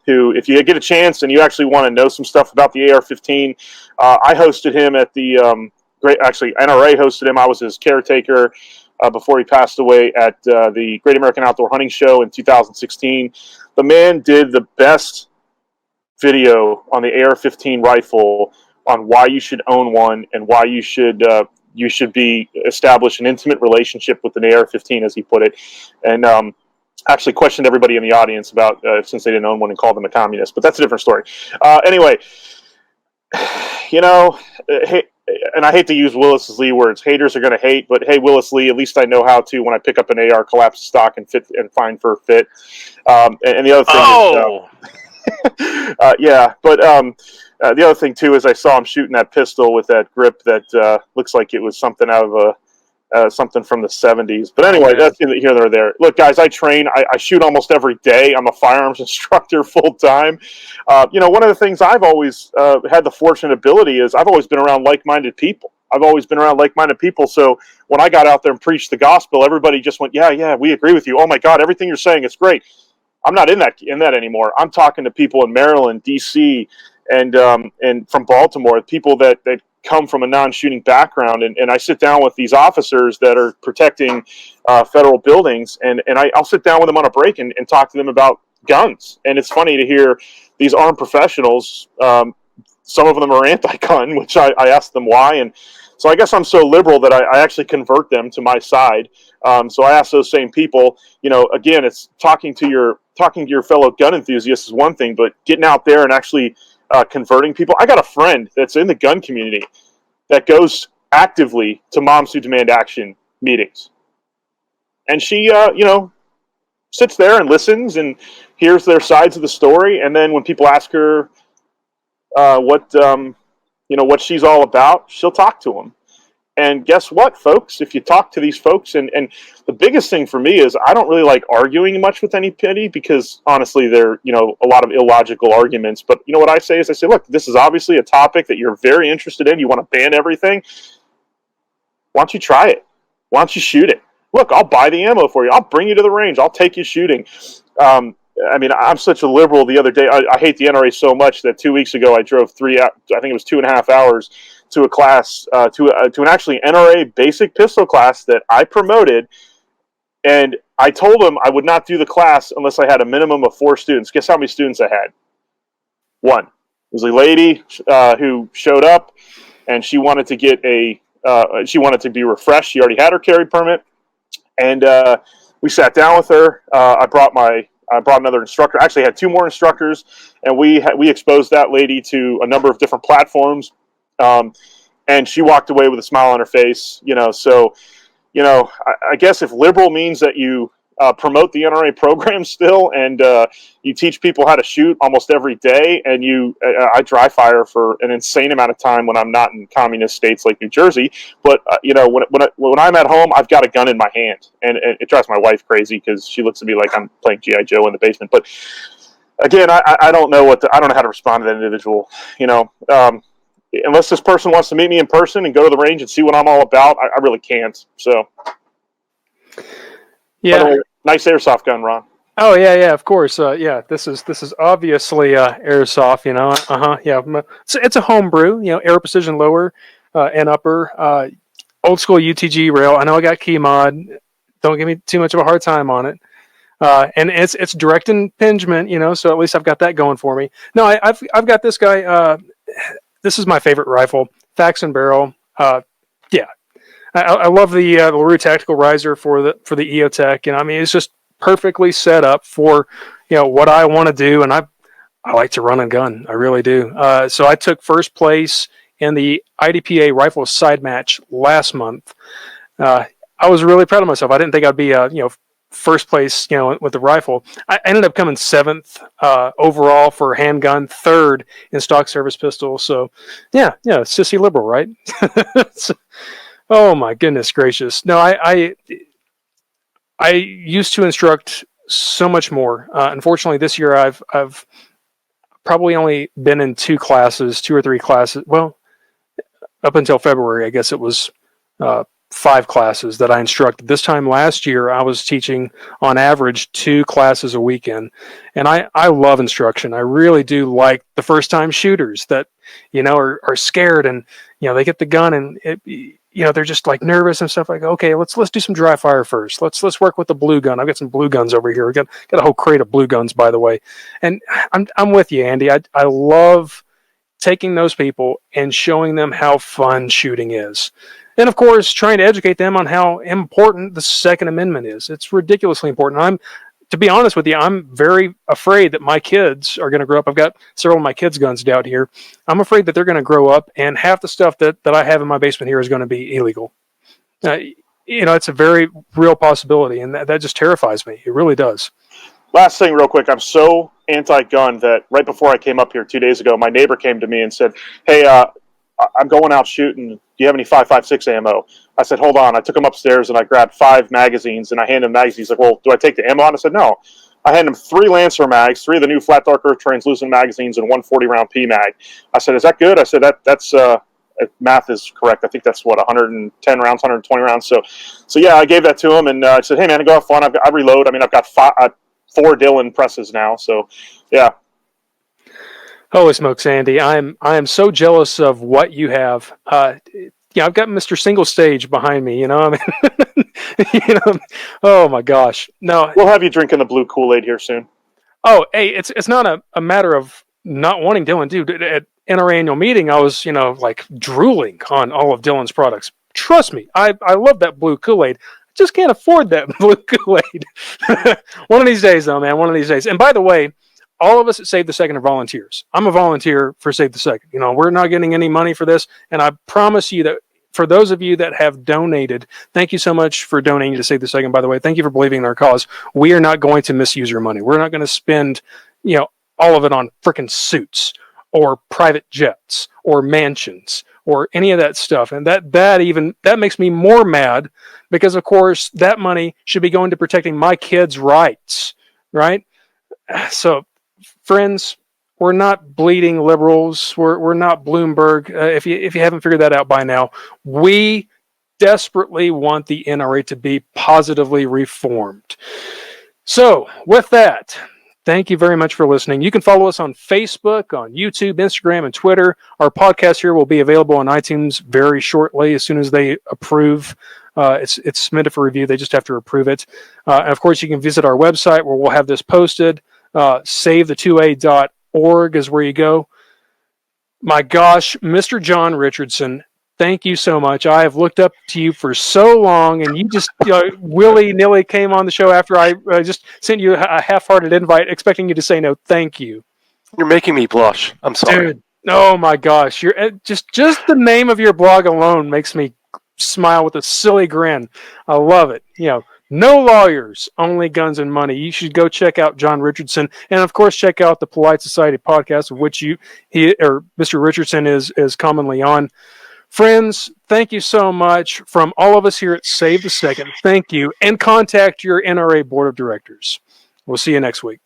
who, if you get a chance and you actually want to know some stuff about the AR-15, I hosted him at the NRA hosted him. I was his caretaker before he passed away at the Great American Outdoor Hunting Show in 2016. The man did the best video on the AR-15 rifle on why you should own one and why you should establish an intimate relationship with an AR-15, as he put it, and actually questioned everybody in the audience about since they didn't own one and called them a communist. But that's a different story. Anyway, you know, and I hate to use Willis Lee words. Haters are going to hate, but hey, Willis Lee, at least I know how to, when I pick up an AR, collapse the stock and fit and find for a fit. And the other thing is, yeah, but the other thing too is I saw him shooting that pistol with that grip that looks like it was something out of something from the 70s. But anyway, that's here or there. Look, guys, I train. I shoot almost every day. I'm a firearms instructor full time. One of the things I've always had the fortunate ability is I've always been around like-minded people. So when I got out there and preached the gospel, everybody just went, yeah, we agree with you. Oh my God, everything you're saying is great. I'm not in that anymore. I'm talking to people in Maryland, DC, and from Baltimore, people that come from a non-shooting background, and I sit down with these officers that are protecting federal buildings, and I'll sit down with them on a break and talk to them about guns. And it's funny to hear these armed professionals, some of them are anti-gun, which I ask them why, and so I guess I'm so liberal that I actually convert them to my side. So I ask those same people, again, it's talking to your fellow gun enthusiasts is one thing, but getting out there and actually converting people. I got a friend that's in the gun community that goes actively to Moms Who Demand Action meetings. And she, sits there and listens and hears their sides of the story. And then when people ask her what she's all about, she'll talk to them. And guess what, folks? If you talk to these folks, and the biggest thing for me is I don't really like arguing much with anybody because honestly, they're, a lot of illogical arguments. But you know what I say is look, this is obviously a topic that you're very interested in. You want to ban everything. Why don't you try it? Why don't you shoot it? Look, I'll buy the ammo for you. I'll bring you to the range. I'll take you shooting. I'm such a liberal. The other day, I hate the NRA so much that 2 weeks ago I drove 2.5 hours to a class, to an actually NRA basic pistol class that I promoted, and I told them I would not do the class unless I had a minimum of 4 students. Guess how many students I had? 1. It was a lady who showed up, and she wanted to get she wanted to be refreshed. She already had her carry permit, and we sat down with her. I brought another instructor. Actually, I had 2 more instructors, and we exposed that lady to a number of different platforms. And she walked away with a smile on her face, so, I guess if liberal means that you promote the NRA program still and you teach people how to shoot almost every day, and I dry fire for an insane amount of time when I'm not in communist states like New Jersey, but when I'm at home, I've got a gun in my hand, and it drives my wife crazy because she looks at me like I'm playing G.I. Joe in the basement. But again, I don't know I don't know how to respond to that individual, unless this person wants to meet me in person and go to the range and see what I'm all about, I really can't. So, yeah, nice airsoft gun, Ron. Oh yeah, of course. This is obviously airsoft. Yeah, it's a homebrew. Air precision lower and upper. old school UTG rail. I know I got key mod. Don't give me too much of a hard time on it. And it's direct impingement, so at least I've got that going for me. No, I've got this guy. This is my favorite rifle, Fax and Barrel. Yeah, I love the LaRue Tactical Riser for the EOTech. I mean, it's just perfectly set up for what I want to do, and I like to run and gun. I really do. So I took first place in the IDPA rifle side match last month. I was really proud of myself. I didn't think I'd be first place with the rifle. I ended up coming 7th overall for handgun, 3rd in stock service pistol. So yeah, sissy liberal, right? Oh my goodness gracious. No, I used to instruct so much more. Unfortunately, this year I've probably only been in 2 or 3 classes. Well, up until February, I guess it was 5 classes that I instructed. This time last year, I was teaching on average 2 classes a weekend. And I love instruction. I really do like the first time shooters that, are scared and, they get the gun and they're just like nervous and stuff like, okay, let's do some dry fire first. Let's work with the blue gun. I've got some blue guns over here. We got a whole crate of blue guns, by the way. And I'm with you, Andy. I love taking those people and showing them how fun shooting is. And of course, trying to educate them on how important the Second Amendment is. It's ridiculously important. To be honest with you, I'm very afraid that my kids are going to grow up. I've got several of my kids' guns out here. I'm afraid that they're going to grow up and half the stuff that I have in my basement here is going to be illegal. It's a very real possibility, and that just terrifies me. It really does. Last thing, real quick. I'm so anti-gun that right before I came up here 2 days ago, my neighbor came to me and said, hey, I'm going out shooting. Do you have any 5.56 ammo? I said, hold on. I took him upstairs and I grabbed 5 magazines and I handed him magazines. He's like, well, do I take the ammo on? I said, no. I handed him 3 Lancer mags, 3 of the new flat darker translucent magazines, and 1 40-round P mag. I said, is that good? I said, that's if math is correct. I think that's 110 rounds, 120 rounds. So yeah, I gave that to him and I said, hey man, go have fun. I reload. I mean, I've got 4 Dillon presses now. So yeah. Holy smokes, Andy! I am so jealous of what you have. I've got Mr. Single Stage behind me. I mean, oh my gosh! No, we'll have you drinking the blue Kool-Aid here soon. Oh, hey, it's not a matter of not wanting Dillon, dude. At NRA annual meeting, I was like drooling on all of Dillon's products. Trust me, I love that blue Kool-Aid. I just can't afford that blue Kool-Aid. One of these days, though, man. One of these days. And by the way, all of us at Save the Second are volunteers. I'm a volunteer for Save the Second. We're not getting any money for this. And I promise you that for those of you that have donated, thank you so much for donating to Save the Second, by the way. Thank you for believing in our cause. We are not going to misuse your money. We're not going to spend, all of it on freaking suits or private jets or mansions or any of that stuff. And that makes me more mad because, of course, that money should be going to protecting my kids' rights, right? So, friends, we're not bleeding liberals. We're not Bloomberg. If you haven't figured that out by now, we desperately want the NRA to be positively reformed. So, with that, thank you very much for listening. You can follow us on Facebook, on YouTube, Instagram, and Twitter. Our podcast here will be available on iTunes very shortly, as soon as they approve. It's submitted for review. They just have to approve it. And of course, you can visit our website where we'll have this posted. SaveThe2A.org is where you go. My gosh, Mr. John Richardson, thank you so much. I have looked up to you for so long, and you just willy-nilly came on the show after I just sent you a half-hearted invite, expecting you to say no. Thank you. You're making me blush. I'm sorry. Dude, oh my gosh. You're just the name of your blog alone makes me smile with a silly grin. I love it. No lawyers, only guns and money. You should go check out John Richardson, and of course, check out the Polite Society podcast, of which Mr. Richardson is commonly on. Friends, thank you so much from all of us here at Save the Second. Thank you, and contact your NRA board of directors. We'll see you next week.